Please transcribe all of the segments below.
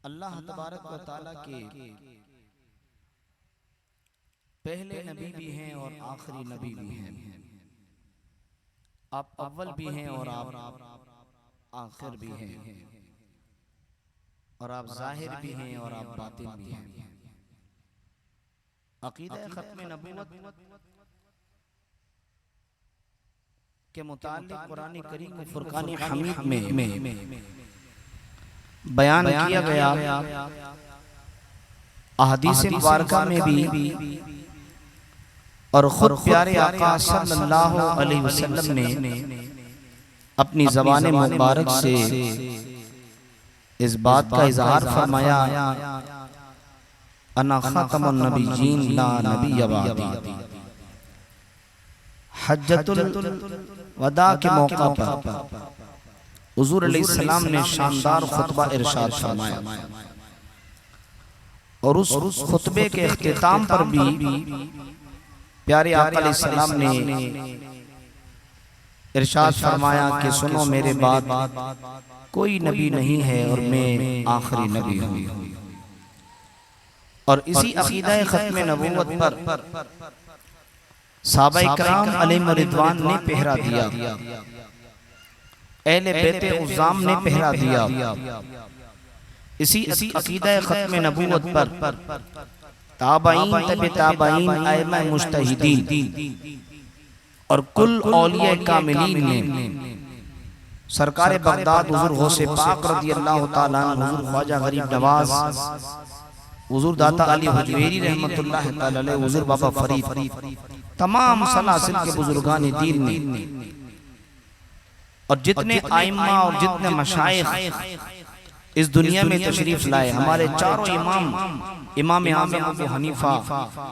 अल्लाह तबारक व तआला के पहले नबी भी हैं और आखिरी नबी भी हैं। आप अव्वल भी हैं और आप आखिर भी हैं, और आप ज़ाहिर भी हैं और आप बातिन भी हैं। अक़ीदा ख़त्म नबूवत के मुताल्लिक़ कुरान करीम फुरक़ान हमीद में बयान किया गया। अहदीस मुबारका में भी और खुद प्यारे आका सल्लल्लाहु अलैहि वसल्लम ने अपनी ज़बान मुबारक से इस बात का इज़हार फरमाया, अना ख़ातमुन नबिय्यीन ला नबिय्य बअदी। हज्जतुल वदा के मौका पर हुज़ूर अलैहिस्सलाम ने शानदार खुतबा इरशाद फरमाया, और उस खुतबे के इख्तिताम पर भी प्यारे आका अलैहिस्सलाम ने इरशाद फरमाया कि सुनो मेरे बाद कोई नबी नहीं है और मैं आखिरी नबी हूँ। और इसी अक़ीदा ख़त्म नबूवत पर सहाबाए किराम अलैहिम रिदवान ने पहरा दिया, अहले बैत उज़्ज़ाम ने पहरा दिया। इसी अक़ीदा ख़त्म नबूवत पर ताबईन, तबे ताबईन, आइम्मा मुज्तहिदीन और कुल औलिया कामिलीन ने सरकार बगदाद हुज़ूर गौसे पाक रज़ियल्लाहु ताला अन्हु, हुज़ूर ख्वाजा गरीब नवाज, हुज़ूर दाता अली हजवेरी रहमतुल्लाह ताला अलैह, हुज़ूर बाबा फरीद, तमाम सलासिल के बुजुर्गान दीन ने और जितने आइम्मा और जितने मशाइख इस दुनिया में तशरीफ लाए, हमारे चारों इमाम, इमाम आज़म अबू हनीफा,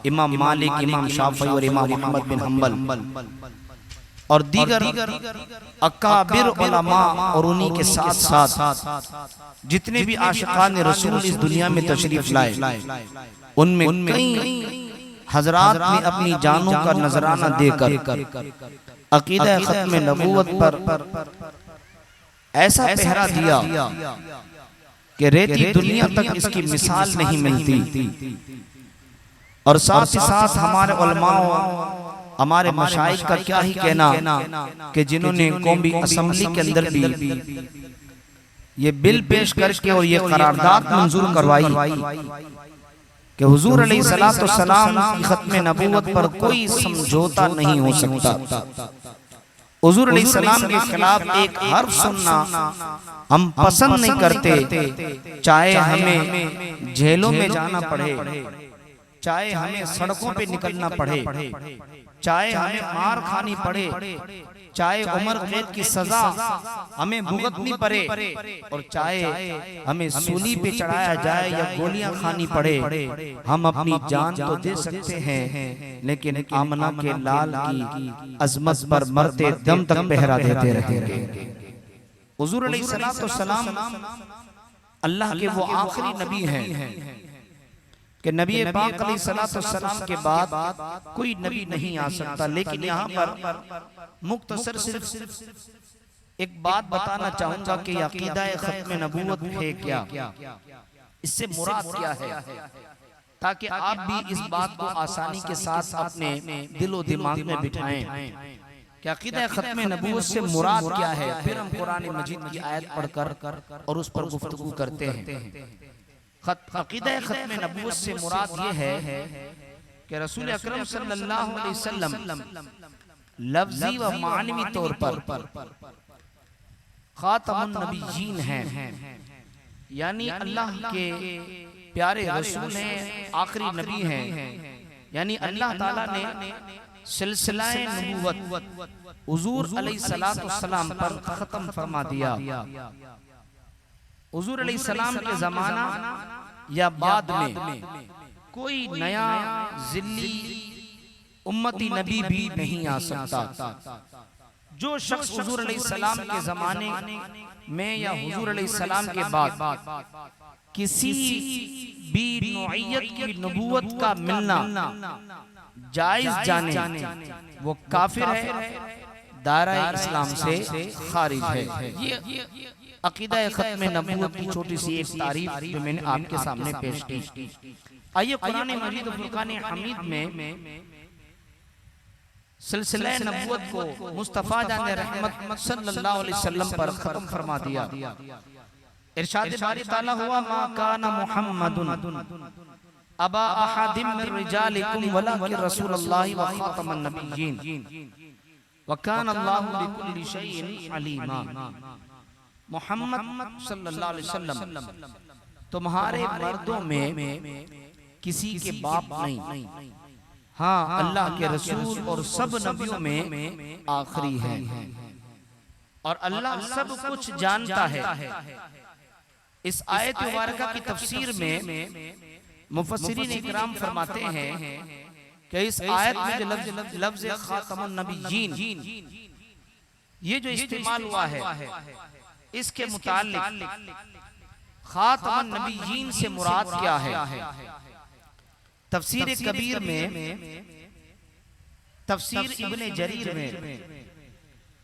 इमाम मालिक, इमाम शाफ़ी और इमाम अहमद बिन हम्बल और दीगर अकाबिर उलमा, और उन्हीं के साथ साथ जितने भी आशिकान रसूल इस दुनिया में तशरीफ लाए, उनमें कई हजरात ने अपनी जानों का नजराना देकर अक़ीदा ख़त्म नबूवत पर ऐसा पहरा दिया कि रहती दुनिया तक इसकी मिसाल नहीं मिलती। और साथ ही साथ हमारे उलमाओं, हमारे मशाइख का क्या ही कहना कि जिन्होंने कौमी असेंबली के अंदर भी ये बिल पेश करके और ये करारदाद मंजूर करवाई कि हुज़ूर अलैहिस्सलातु वस्सलाम की ख़त्म नबूवत पर कोई समझौता नहीं हो सकता। हुज़ूर अलैहिस्सलाम के खिलाफ एक हर्फ सुनना हम पसंद नहीं करते, चाहे हमें जेलों में जाना पड़े, चाहे हमें सड़कों पे निकलना पड़े, चाहे हमें मार खानी पड़े, चाहे उम्र कैद की सजा हमें भुगतनी पड़े, और चाहे हमें सूली पे चढ़ाया जाए या गोलियां खानी पड़े, हम अपनी जान तो दे सकते हैं, लेकिन आमना के लाल की अजमत पर मरते दम तक पहरा देते रहेंगे। हुज़ूर अलैहिस्सलातु वस्सलाम अल्लाह के वो आखिरी नबी हैं कि नबी पाक अलैहिस्सलातु वस्सलाम के बाद कोई नबी नहीं आ सकता। लेकिन यहाँ पर मुख्तसर सिर्फ एक बात बताना चाहूंगा कि अक़ीदा ख़त्म नबूवत है क्या, इससे मुराद क्या है, ताकि आप भी इस बात को आसानी के साथ अपने दिलो दिमाग में बिठाएं कि अक़ीदा ख़त्म नबूवत से मुराद क्या है। फिर हम कुरान मजीद की आयत पढ़कर और उस पर गुफ्तगू करते हैं। अक़ीदा ख़त्म नबूवत से मुराद ये है कि रसूल अकरम सल्लल्लाहु अलैहि वसल्लम लफ्ज़ी व मानवी तौर पर ख़ातमुन नबिय्यीन हैं, यानी अल्लाह के प्यारे रसूल हैं, आखिरी नबी हैं। यानी अल्लाह ताला ने सिलसिलाए नबूवत हुज़ूर अलैहिस्सलातु वस्सलाम पर ख़त्म फरमा दिया। हुज़ूर अलैहिस्सलाम के ज़माना या बाद में कोई नया ज़िल्ली उम्मती नबी भी नहीं आ सकता। जो शख्स हुज़ूर अलैहिस्सलाम के ज़माने में या हुज़ूर अलैहिस्सलाम के बाद किसी भी नौइयत की नबूवत का मिलना जायज़ जाने वो काफिर है, दायरा इस्लाम से खारिज है। अकीदा खत्म नबूवत की छोटी सी एक तारीफ जो मैंने आपके सामने पेश की। आइए कुरान मजीद और फुरकान हमीद में सिलसिला नबूवत को मुस्तफ़ा जान रहमत सल्लल्लाहु अलैहि वसल्लम पर खत्म फरमा दिया। इरशाद बारी ताला हुआ, मा काना मुहम्मदुन अबा अहदिम मिन रिजालिकुम वलाकिन रसूलुल्लाहि व खातमन नबिय्यीन व काना अल्लाहु बिकुल्लि शैइन अलीमा। मोहम्मद सल्लल्लाहु अलैहि वसल्लम तुम्हारे मर्दों में किसी के बाप नहीं, हाँ अल्लाह के रसूल और सब नबियों में आखिरी है, और अल्लाह सब कुछ जानता है। इस आयत मुबारका की तफसीर में मुफस्सिरीन इकराम फरमाते हैं कि इस आयत में जो लफ्ज़ खातमुन नबिय्यीन ये जो इस्तेमाल हुआ है, इसके मुताल्लिक खातमुन नबिय्यीन से मुराद क्या है? तफसीर कबीर में, तफसीर इब्ने जरीर में,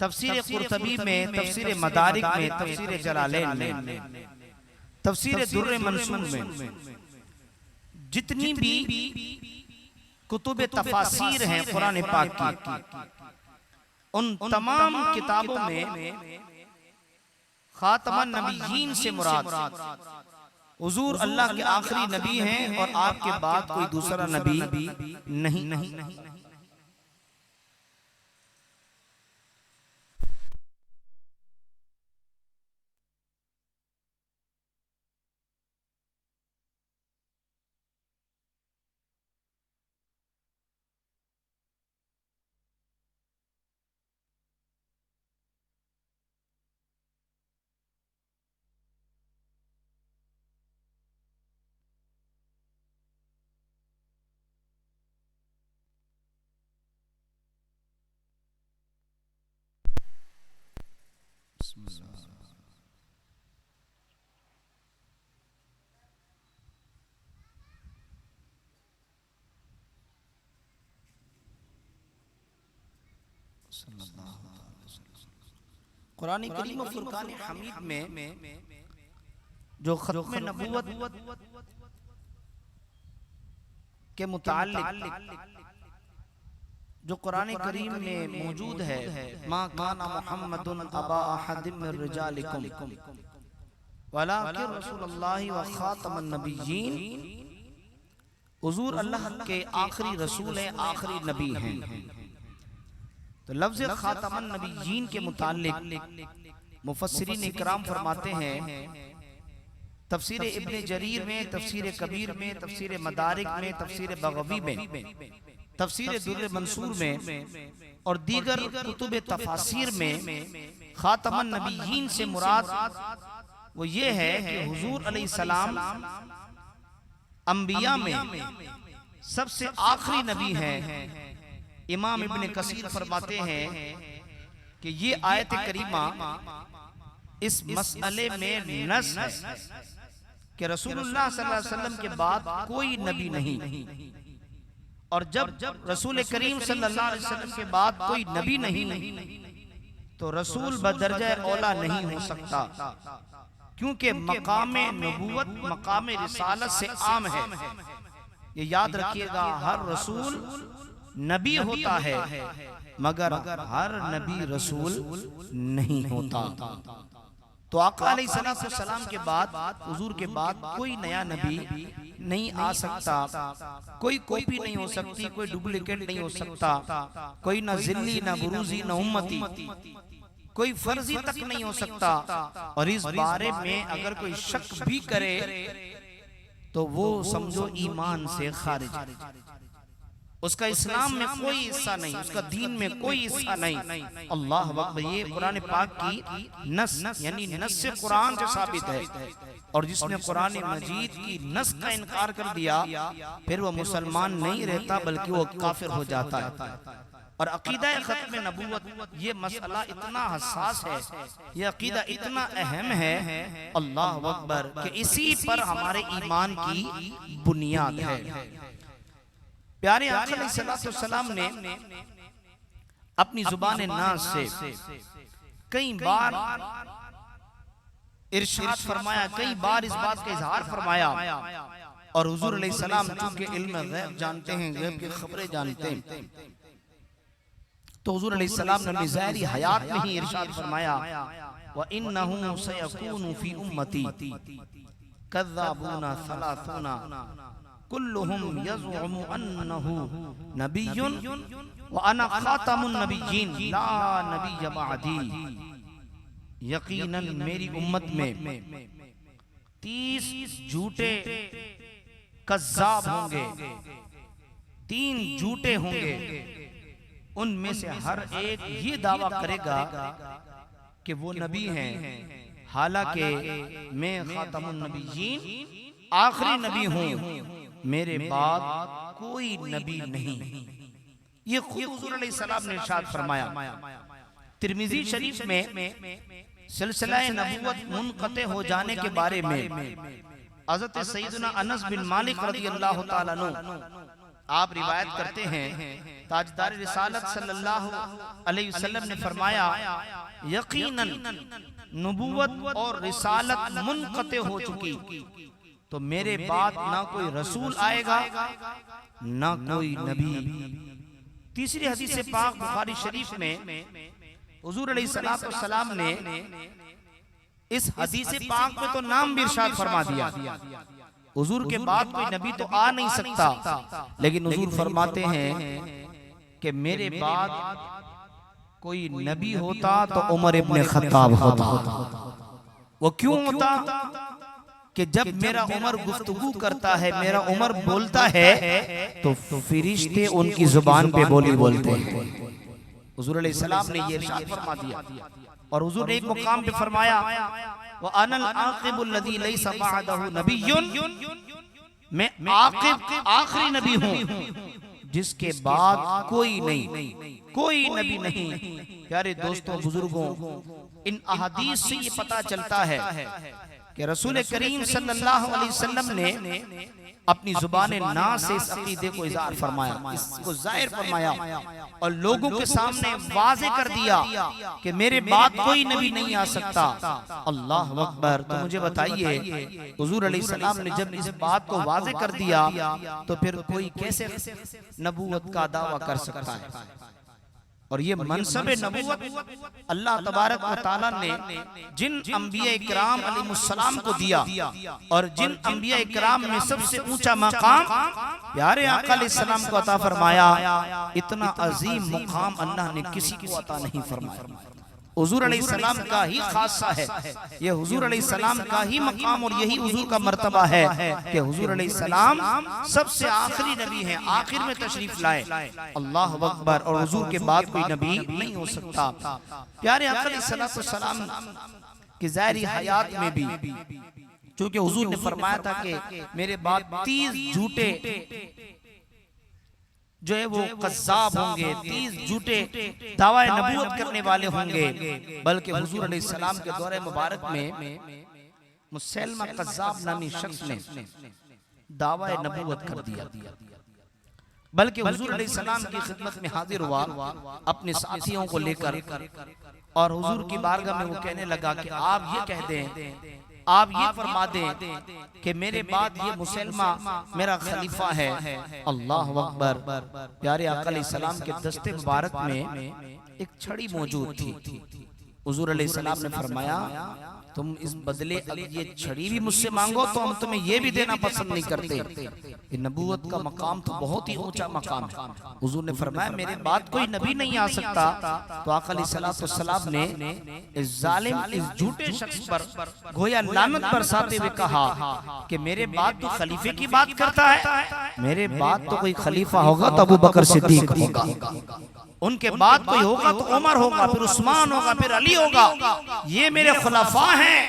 तफसीर कुर्तबी में, तफसीर मदारिक में, तफसीर जलालैन में, तफसीर दुर्र मंसूर में, जितनी भी कुतुब तफासीर हैं कुरान पाक की, उन तमाम किताबों में खातमुन नबिय्यीन से मुराद हुजूर अल्लाह के आखिरी नबी हैं और आपके बाद कोई दूसरा नबी नहीं। कुरान करीम और फुरकान हमीद में जो खत्म नबूवत के मुताल्लिक जो कुरान करीम में मौजूद है, मा काना मुहम्मदुन अबा अहदिम मिन रिजालिकुम वलाकिन रसूलुल्लाहि व खातमन नबिय्यीन, हुजूर अल्लाह के आखिरी रसूल हैं, आखिरी नबी हैं। तो लफ्ज़ खातमुन नबिय्यीन के मुताल्लिक मुफस्सिरीन इकराम फरमाते हैं, तफसीर इब्ने जरीर में, तफसीर कबीर में, तफसीर मदारिक में, तफसीर बगवी में, तफसीर दुर्र मंसूर में और दीगर कुतुब तफासीर में खातमुन नबिय्यीन से मुराद वो ये है कि हुजूर अलैहिस्सलाम अंबिया में सबसे आखिरी नबी हैं। इमाम इब्ने कसीर फरमाते हैं कि ये आयत करीमा इस मसले में नस है कि रसूलुल्लाह सल्लल्लाहु अलैहि वसल्लम के बाद कोई नबी नहीं, और जब रसूल करीम सल्लल्लाहु अलैहि वसल्लम के बाद कोई नबी नहीं तो रसूल बदरजा औला नहीं हो सकता, क्योंकि मकाम नबूवत मकाम रिसालत से आम है। ये याद रखिएगा, हर रसूल नबी होता है मगर हर नबी रसूल नहीं होता। तो आका अलैहिस्सलाम के बाद, हुजूर के बाद कोई नया नबी नहीं आ सकता, कोई कॉपी नहीं हो सकती, कोई डुप्लीकेट नहीं हो सकता, कोई ना जिल्ली ना बुरूजी ना उम्मती, कोई फर्जी तक नहीं हो सकता। और इस बारे में अगर कोई शक भी करे तो वो समझो ईमान से खारिज है, उसका इस्लाम में कोई हिस्सा नहीं, उसका दीन में कोई हिस्सा नहीं। अल्लाह अकबर। ये कुरान पाक की नस यानी नस से कुरान से साबित है, और जिसने कुरान मजीद की नस का इनकार कर दिया फिर वो मुसलमान नहीं रहता बल्कि वो काफिर हो जाता है। और अकीदा खत्म नबूवत ये मसला इतना हसास है, ये अकीदा इतना अहम है, अल्लाह अकबर, कि इसी पर हमारे ईमान की बुनियाद है। प्यारे आका अलैहिस्सलाम ने अपनी जुबान नाज़ से कई बार इरशाद फरमाया, कई बार इस बात का इजहार फरमाया। और हुजूर अलैहिस्सलाम चूंकि इल्म गैब जानते हैं, गैब की खबरें जानते हैं, तो हुजूर अलैहिस्सलाम ने ज़ाहिरी हयात में ही इरशाद फरमाया, व इन्नहु सयकूनु फी उम्मती कज़्ज़ाबूना सलासूना कुल्लुहुम यज़उमु अन्नहु नबिय्युन व अना खातमुन नबिय्यीन ला नबिय्य बअदी। यकीनन मेरी उम्मत में 30 झूठे कज़्ज़ाब होंगे, 3 झूठे होंगे। उनमें से हर एक ये दावा करेगा कि वो नबी हैं, हालांकि मैं खातमुन नबिय्यीन आखिरी नबी हूँ, मेरे बाद कोई नबी नहीं। ये खुद हुजूर अलैहिस्सलाम ने इरशाद फरमाया। तिर्मिज़ी शरीफ में सिलसिला नबूवत मुनक़ते हो जाने के बारे में हज़रत सैयदना अनस बिन मालिक रज़ियल्लाहु ताला अन्हु आप रिवायत करते हैं, ताजदार रिसालत सल्लल्लाहु अलैहि वसल्लम ने फरमाया, यकीनन नबूवत और रिसालत मुनक़ते हो चुकी, तो मेरे बाद ना कोई रसूल आएगा ना कोई नबी। तीसरी हदीस पाक बुखारी शरीफ में हुजूर अलैहिस्सलाम ने इस हदीस पाक में तो नाम भी इरशाद फरमा दिया, हुजूर के बाद कोई नबी तो आ नहीं सकता, लेकिन हुजूर फरमाते हैं कि मेरे बाद कोई नबी होता तो उमर इब्ने खत्ताब होता। वो क्यों होता कि जब मेरा उमर गुफ्तगू करता है, मेरा उमर बोलता है, तो फरिश्ते उनकी जुबान पे बोली बोलते हैं। हुजूर अलैहिस्सलाम ने ये इरशाद फरमा दिया। और हुजूर ने एक मुकाम पे फरमाया, व अनल आक़िबुल लज़ी लैसा बअदहु नबिय्युन, मैं आक़िब आखिरी नबी हूँ जिसके बाद कोई नहीं, कोई नबी नहीं। प्यारे दोस्तों बुजुर्गों, इन अहादीस से ये पता चलता है कि रसूल करीम सल्लल्लाहु अलैहि वसल्लम ने अपनी जुबान ना से इस अकीदे को इज़हार फरमाया, इसको जाहिर फरमाया और लोगों के सामने वाज़े कर दिया कि मेरे बाद कोई नबी नहीं आ सकता। अल्लाह अकबर। तो मुझे बताइए, हुजूर अलैहिस्सलाम ने जब इस बात को वाज़े कर दिया तो फिर कोई कैसे नबूवत का दावा कर सकता है? और ये मनसब नबूवत अल्लाह तबारक व तआला ने जिन अंबिया इकराम अलैहिस्सलाम को दिया, और जिन अंबिया इकराम में सबसे ऊंचा मकाम प्यारे आका अलैहिस्सलाम को अता फरमाया, इतना अजीम मुकाम अल्लाह ने किसी को अता नहीं फरमाया। हुजूर अलैहिस्सलाम का ही खासा है, ये हुजूर अलैहिस्सलाम का ही मकाम, और यही हुजूर का मर्तबा है कि हुजूर अलैहिस्सलाम सबसे आखिरी नबी हैं, आखिर में तशरीफ लाए। अल्लाह अकबर। और हुजूर के बाद कोई नबी नहीं हो सकता। प्यारे आका अलैहिस्सलाम की ज़ाहिरी हयात में भी चूंकि हुजूर ने फरमाया था कि मेरे बाद 30 झूठे जो है वो कज़्ज़ाब होंगे, 30 झूठे दावा नबूवत करने वाले होंगे, बल्कि हुजूर अलैहिस्सलाम के दौरे मुबारक में मुसैलमा कज़्ज़ाब नामी शख्स ने दावा नबूवत कर दिया, बल्कि हुजूर अलैहिस्सलाम की खिदमत में हाजिर हुआ अपने साथियों को लेकर, और हुजूर की बारगाह में वो कहने लगा कि आप ये कह दें, आप ये फरमा दें कि मेरे बाद ये मुसलमा मेरा खलीफा है। अल्लाह अकबर। प्यारे आका अलैहिस्सलाम के दस्ते मुबारक में एक छड़ी मौजूद थी। हुजूर अलैहिस्सलाम ने फरमाया, तुम इस बदले अब ये छड़ी भी मुझसे मांगो तो हम तुम्हें ये भी देना पसंद नहीं करते। ये नबूवत का मकाम तो बहुत ही ऊंचा मकाम है। हुजूर ने फरमाया, मेरे बाद कोई नबी नहीं आ सकता। तो आका अलैहिस्सलाम ने इस जालिम, इस झूठे शख्स पर गोया लानत बरसाते हुए कहा कि मेरे बाद तो खलीफे की बात करता है, मेरे बाद तो कोई खलीफा होगा तो अबू बकर सिद्दीक होगा, उनके बाद कोई होगा तो उमर होगा, फिर उस्मान होगा, फिर अली होगा, ये मेरे खुलाफा हैं,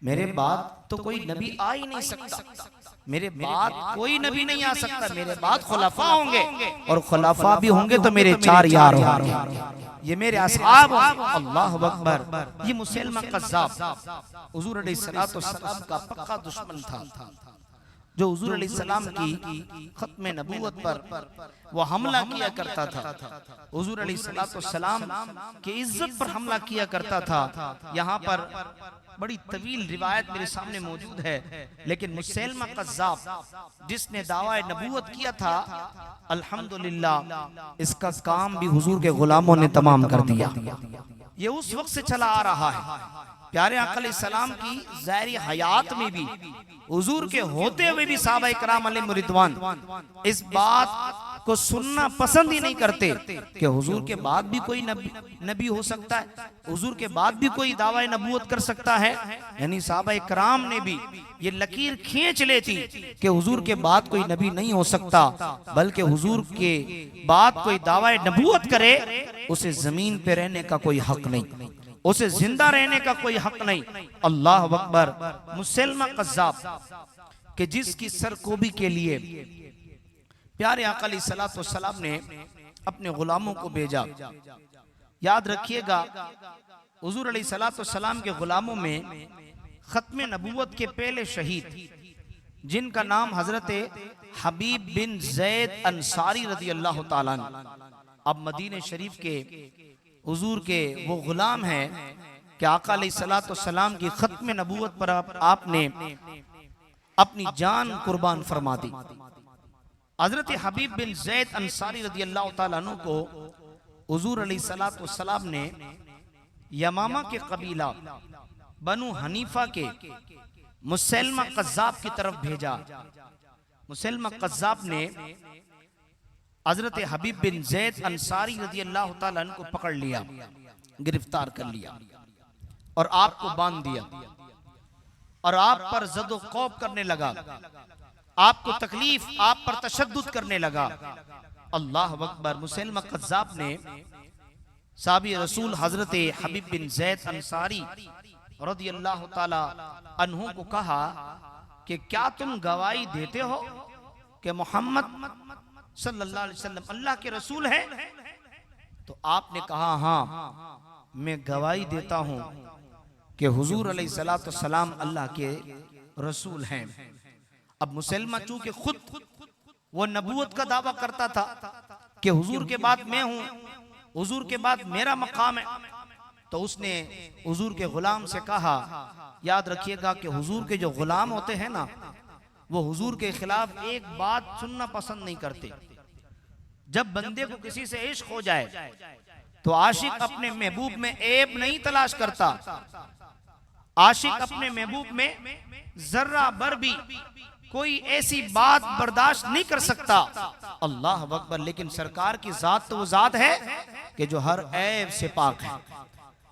मेरे बाद तो कोई नबी आ ही नहीं सकता, मेरे बाद कोई नबी नहीं आ सकता, मेरे बाद खुलाफा होंगे, और खुलाफा भी होंगे तो मेरे 4 यार होंगे, ये मेरे असहाब होंगे। अल्लाह अकबर। ये मुसलमा कज़्ज़ाब हुजूर अलैहिस्सलाम का पक्का दुश्मन था। जो हुजूर अलैहिस्सलाम की खत्म नबूवत पर वो हमला किया करता था, हुजूर अलैहिस्सलाम की इज्जत पर हमला किया करता था। यहाँ पर बड़ी तवील रिवायत मेरे सामने मौजूद है, लेकिन मुसैलमा कज़्ज़ाब जिसने दावा नबूवत किया था, अल्हम्दुलिल्लाह इसका काम भी हुजूर के गुलामों ने तमाम कर दिया। ये उस वक्त से चला आ रहा है। प्यारे आका अलैहिस्सलाम की ज़ाहिरी हयात में भी, हुजूर के होते हुए भी सहाबा इकराम अलैहिम रिदवान इस बात को सुनना पसंद ही नहीं करते कि हुजूर के बाद भी कोई नबी हो सकता है, हुजूर के बाद भी कोई दावा नबूवत कर सकता है। यानी सहाबा इकराम ने भी ये लकीर खींच लेती कि हुजूर के बाद कोई नबी नहीं हो सकता, बल्कि हुजूर के बाद कोई दावा नबूवत करे उसे जमीन पे रहने का कोई हक नहीं, उसे जिंदा रहने का कोई हक नहीं। अल्लाह अकबर। मुसैलमा कज़्ज़ाब के जिसकी सरकोबी के लिए प्यारे आका अलैहिस्सलाम ने अपने गुलामों को भेजा। याद रखिएगा, हुजूर अलैहिस्सलाम के गुलामों में खत्म नबूवत के पहले शहीद जिनका नाम हजरत हबीब बिन ज़ैद अंसारी रज़ी अल्लाह ताला अन्हु, अब मदीने शरीफ के हुजूर के वो गुलाम हैं कि आका अलैहिस्सलाम की खत्म नबूवत पर आपने अपनी जान कुर्बान फरमा दी। हजरत हबीब बिन ज़ैद अंसारी रज़ियल्लाहु ताला अन्हु को हुजूर अलैहिस्सलाम ने यमामा के कबीला बनु हनीफा के मुसैलमा कज़्ज़ाब की तरफ भेजा। मुसैलमा कज़्ज़ाब ने हजरत हबीब बिन ज़ैद अंसारी रज़ियल्लाहु ताला अन्हु को पकड़ लिया, गिरफ्तार कर लिया और आपको बांध दिया और आप पर ज़द ख़ौफ़ करने लगा, आपको तकलीफ, आप पर तशद्दुद करने लगा। अल्लाह अकबर। मुसैलमा कज़्ज़ाब ने साहबी रसूल हजरत हबीब बिन ज़ैद अंसारी रज़ियल्लाहु ताला अन्हु को कहा कि क्या तुम गवाही देते हो कि मोहम्मद सल्लल्लाहु अलैहि वसल्लम अल्लाह के रसूल है? तो आपने कहा हाँ, मैं गवाही देता हूं कि हुजूर अलैहिस्सलाम अल्लाह के रसूल हैं। अब मुसैलमा चूंकि खुद वो नबूवत का दावा करता था कि हुजूर के बाद मैं हूं, हुजूर के बाद मेरा मकाम है, तो उसने हुजूर के गुलाम से कहा, याद रखिएगा कि हुजूर के जो गुलाम होते हैं ना, वो हुजूर के खिलाफ एक बात सुनना पसंद नहीं करते। जब बंदे को किसी से इश्क हो जाए तो आशिक अपने महबूब में ऐब नहीं तलाश करता, आशिक अपने महबूब में जर्रा भर भी कोई ऐसी बात बर्दाश्त नहीं कर सकता। अल्लाह अकबर। लेकिन सरकार की जात तो वो जात है कि जो हर ऐब से पाक है,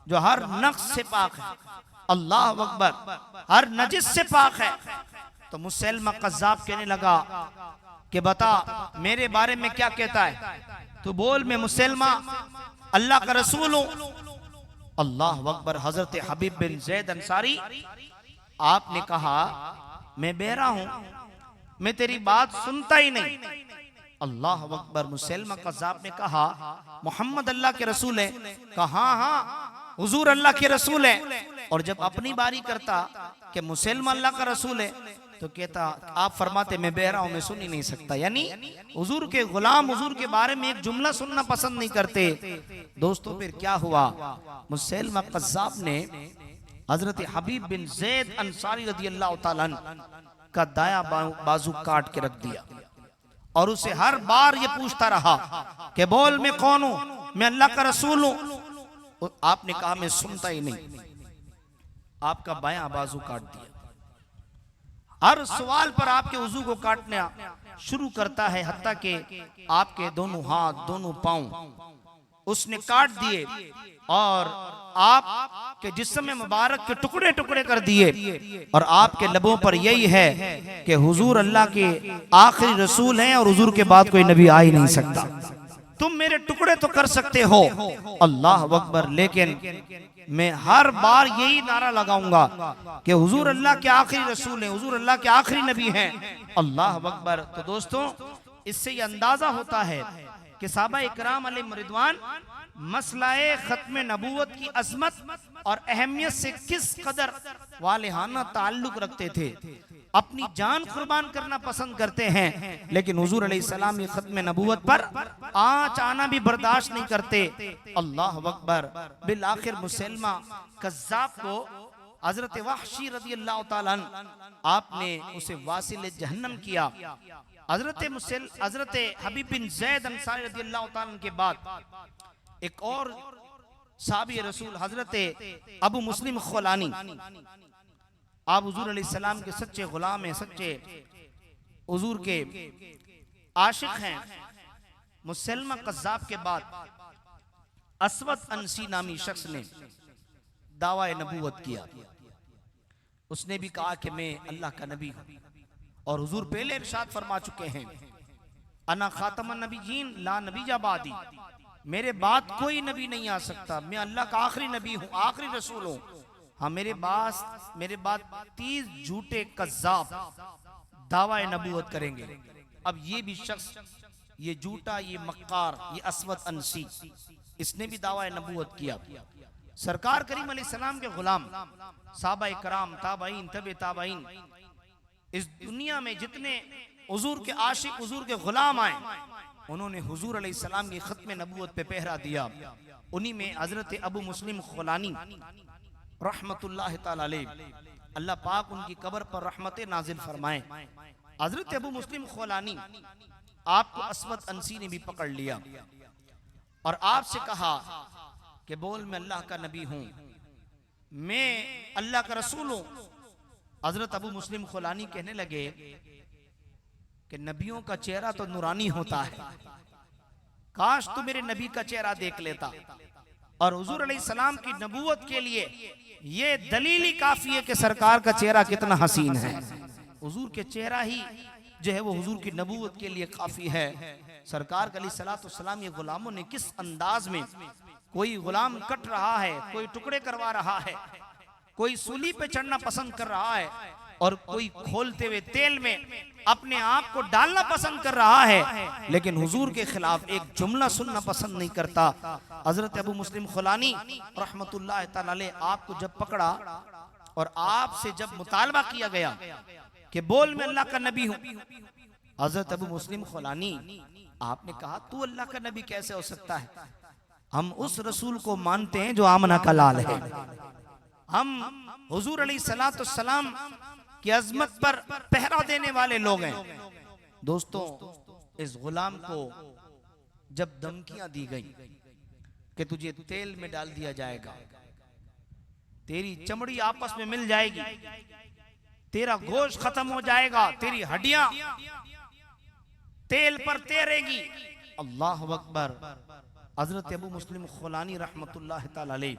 जो हर नक्स से पाक है। अल्लाह अकबर। हर नजिस से पाक है। तो मुसैलमा कज़्ज़ाब कहने लगा कि बता मेरे बारे में क्या कहता है, तो बोल मैं मुसैलमा अल्लाह का रसूल हूं। अल्लाह अकबर। हजरत हबीब बिन ज़ैद अंसारी आपने कहा मैं बहरा हूं, मैं तेरी बात सुनता ही नहीं। अल्लाह अकबर। मुसैलमा कज़्ज़ाब ने कहा मोहम्मद अल्लाह के रसूल है? कहा हाँ हुजूर अल्लाह के रसूल है। और जब अपनी बारी करता कि मुसैलमा अल्लाह का रसूल है, तो कहता आप फरमाते मैं बहरा हूं, मैं सुन ही नहीं सकता। यानी हुजूर के गुलाम हुजूर के बारे में एक जुमला सुनना पसंद नहीं करते। दोस्तों फिर क्या हुआ, मुसैलमा कज़्ज़ाब ने हजरत हबीब बिन ज़ैद अंसारी रज़ियल्लाहु ताला अन्हु का दाया बाजू काट के रख दिया और उसे हर बार ये पूछता रहा कि बोल मैं कौन हूं, मैं अल्लाह का रसूल हूं। आपने कहा मैं सुनता ही नहीं। आपका बायां बाजू काट दिया। हर सवाल पर आपके वजू को काटना शुरू करता है, हत्ता के आपके दोनों हाथ दोनों पांव उसने काट दिए और आपके जिस्म मुबारक के टुकड़े टुकड़े कर दिए। और आपके लबों पर यही है कि हुजूर अल्लाह के आखिरी रसूल हैं और हुजूर के बाद कोई नबी आ ही नहीं सकता। तुम मेरे टुकड़े तो कर सकते हो, अल्लाह अकबर, लेकिन मैं हर बार यही नारा लगाऊंगा कि हुजूर अल्लाह के आखिरी रसूल हैं, हुजूर अल्लाह के आखिरी नबी हैं। अल्लाह अकबर। तो दोस्तों इससे ये अंदाजा होता है कि सहाबा इकराम अलैहिम रिदवान मसलाए खत्म नबूवत की अजमत और अहमियत से किस कदर वालिहाना ताल्लुक रखते थे। अपनी जान कुर्बान करना पसंद करते हैं, लेकिन हुजूर अलैहिस्सलाम ये खत्म नबूवत पर आँच आना भी बर्दाश्त नहीं करते। अल्लाह अकबर। बिल आखिर मुसलमा कज़्ज़ाब को हजरत वहशी रज़ी अल्लाह ताला अन्हु आपने उसे वासिल जहन्नम किया। हजरत हबीब बिन ज़ैद अंसारी रज़ी अल्लाह ताला अन्हु के बाद एक और साहबी रसूल हजरत अबू मुस्लिम खुलानी, आप हुजूर अलैहिस्सलाम के सच्चे गुलाम हैं, सच्चे हुजूर के आशिक हैं। मुसलमा कज़्ज़ाब के बाद असवद अंसी नामी शख्स ने दावा नबूवत किया। उसने भी कहा कि मैं अल्लाह का नबी हूं, और हुजूर पहले इरशाद फरमा चुके हैं, अना खातमुन नबिय्यीन ला नबिय्य बादी, मेरे बाद कोई नबी नहीं आ सकता, मैं अल्लाह का आखिरी नबी हूं, आखिरी रसूल हूं। हाँ, मेरे बाद 30 झूठे कज़्ज़ाब दावा नबूवत करेंगे। अब ये भी शख्स, ये झूठा, ये मक्कार, ये असवद अंसी, इसने भी दावा नबूवत किया। सरकार करीम अलैहिस्सलाम के गुलाम सहाबा इकराम, ताबईन, तबे ताबईन, इस दुनिया में जितने हुजूर के आशिक, हुजूर के गुलाम आए, उन्होंने हुजूर अलैहिस्सलाम की खत्म नबूवत पे पहरा दिया। उन्हीं में हजरत अबू मुस्लिम खुलानी रहमतुल्लाह ताला अलैह, अल्लाह पाक उनकी कब्र पर रहमतें नाजिल फरमाए। हजरत अबू मुस्लिम खुलानी आपको असवद अंसी ने भी पकड़ लिया और आपसे कहा कि बोल, मैं अल्लाह का नबी हूं, मैं अल्लाह का रसूल हूं। हजरत अबू मुस्लिम खुलानी कहने लगे कि नबियों का चेहरा तो नूरानी होता है, काश तू मेरे नबी का चेहरा देख लेता। और हुजूर अलैहिस्सलाम की नबूवत के लिए ये दलील ही काफी है कि सरकार का चेहरा कितना हसीन है। हुजूर के चेहरा ही जो है वो हुजूर की नबूवत के लिए काफी है। सरकार का अलैहिस्सलातु वस्सलाम ये गुलामों ने किस अंदाज में, कोई गुलाम कट रहा है, कोई टुकड़े करवा रहा है, कोई सूली पे चढ़ना पसंद कर रहा है, और कोई खोलते हुए तेल में अपने आप को डालना पसंद कर रहा है, लेकिन हुजूर के खिलाफ एक जुमला सुनना पसंद नहीं करता। हजरत अबू मुस्लिम खुलानी रहमतुल्लाह ताला अलैह आपको जब पकड़ा और आपसे जब मुतालबा किया गया कि बोल, मैं अल्लाह का नबी हूं, हजरत अबू मुस्लिम खुलानी आपने कहा, तू अल्लाह का नबी कैसे हो सकता है? हम उस रसूल को मानते हैं जो आमना का लाल है। हम हुजूर अलैहिस्सलातु वस्सलाम की अजमत पर पहरा देने वाले लोग हैं। दोस्तों, इस गुलाम को जब धमकियां दी गई कि तुझे तेल में डाल दिया जाएगा, तेरी चमड़ी आपस में मिल जाएगी, तेरा गोश्त खत्म हो जाएगा, तेरी हड्डियां तेल पर तैरेगी, अल्लाह अकबर। हजरत अबू मुस्लिम खुलानी रहमतुल्लाह ताला अलैह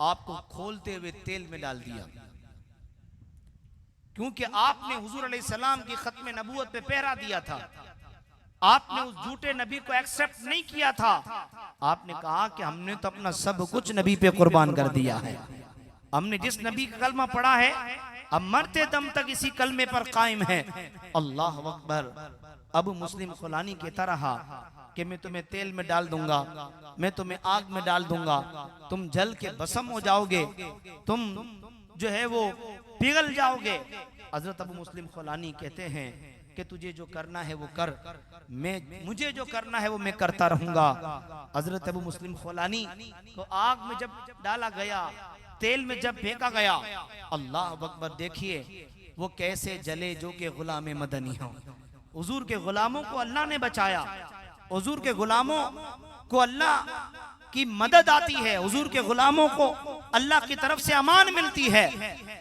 आपको खोलते हुए तेल में डाल दिया, क्योंकि आपने हुजूर अलैहिस्सलाम की खत्म नबूवत पे पहरा दिया था। आपने उस झूठे नबी को एक्सेप्ट नहीं किया था। आपने कहा कि हमने तो अपना सब कुछ नबी पे कुर्बान कर दिया है, हमने जिस नबी का कलमा पढ़ा है हम मरते दम तक इसी कलमे पर कायम है। अल्लाह अकबर। अबू मुस्लिम खुलानी की तरह कि मैं तुम्हें तेल में डाल दूंगा, मैं तुम्हें आग में डाल दूंगा, तुम जल के भस्म हो जाओगे, तुम जो है वो पिघल जाओगे। हजरत अबू मुस्लिम खुलानी कहते हैं कि तुझे जो करना है वो कर, मुझे जो करना है वो मैं करता रहूंगा। हजरत अबू मुस्लिम खुलानी को आग में जब डाला गया, तेल में जब फेंका गया, अल्लाह अकबर, देखिए वो कैसे जले जो के गुलाम मदनी हो। हुजूर के गुलामों को अल्लाह ने बचाया, हुजूर के गुलामों को अल्लाह की मदद आती है, हुजूर के गुलामों को अल्लाह की तरफ से अमान मिलती है।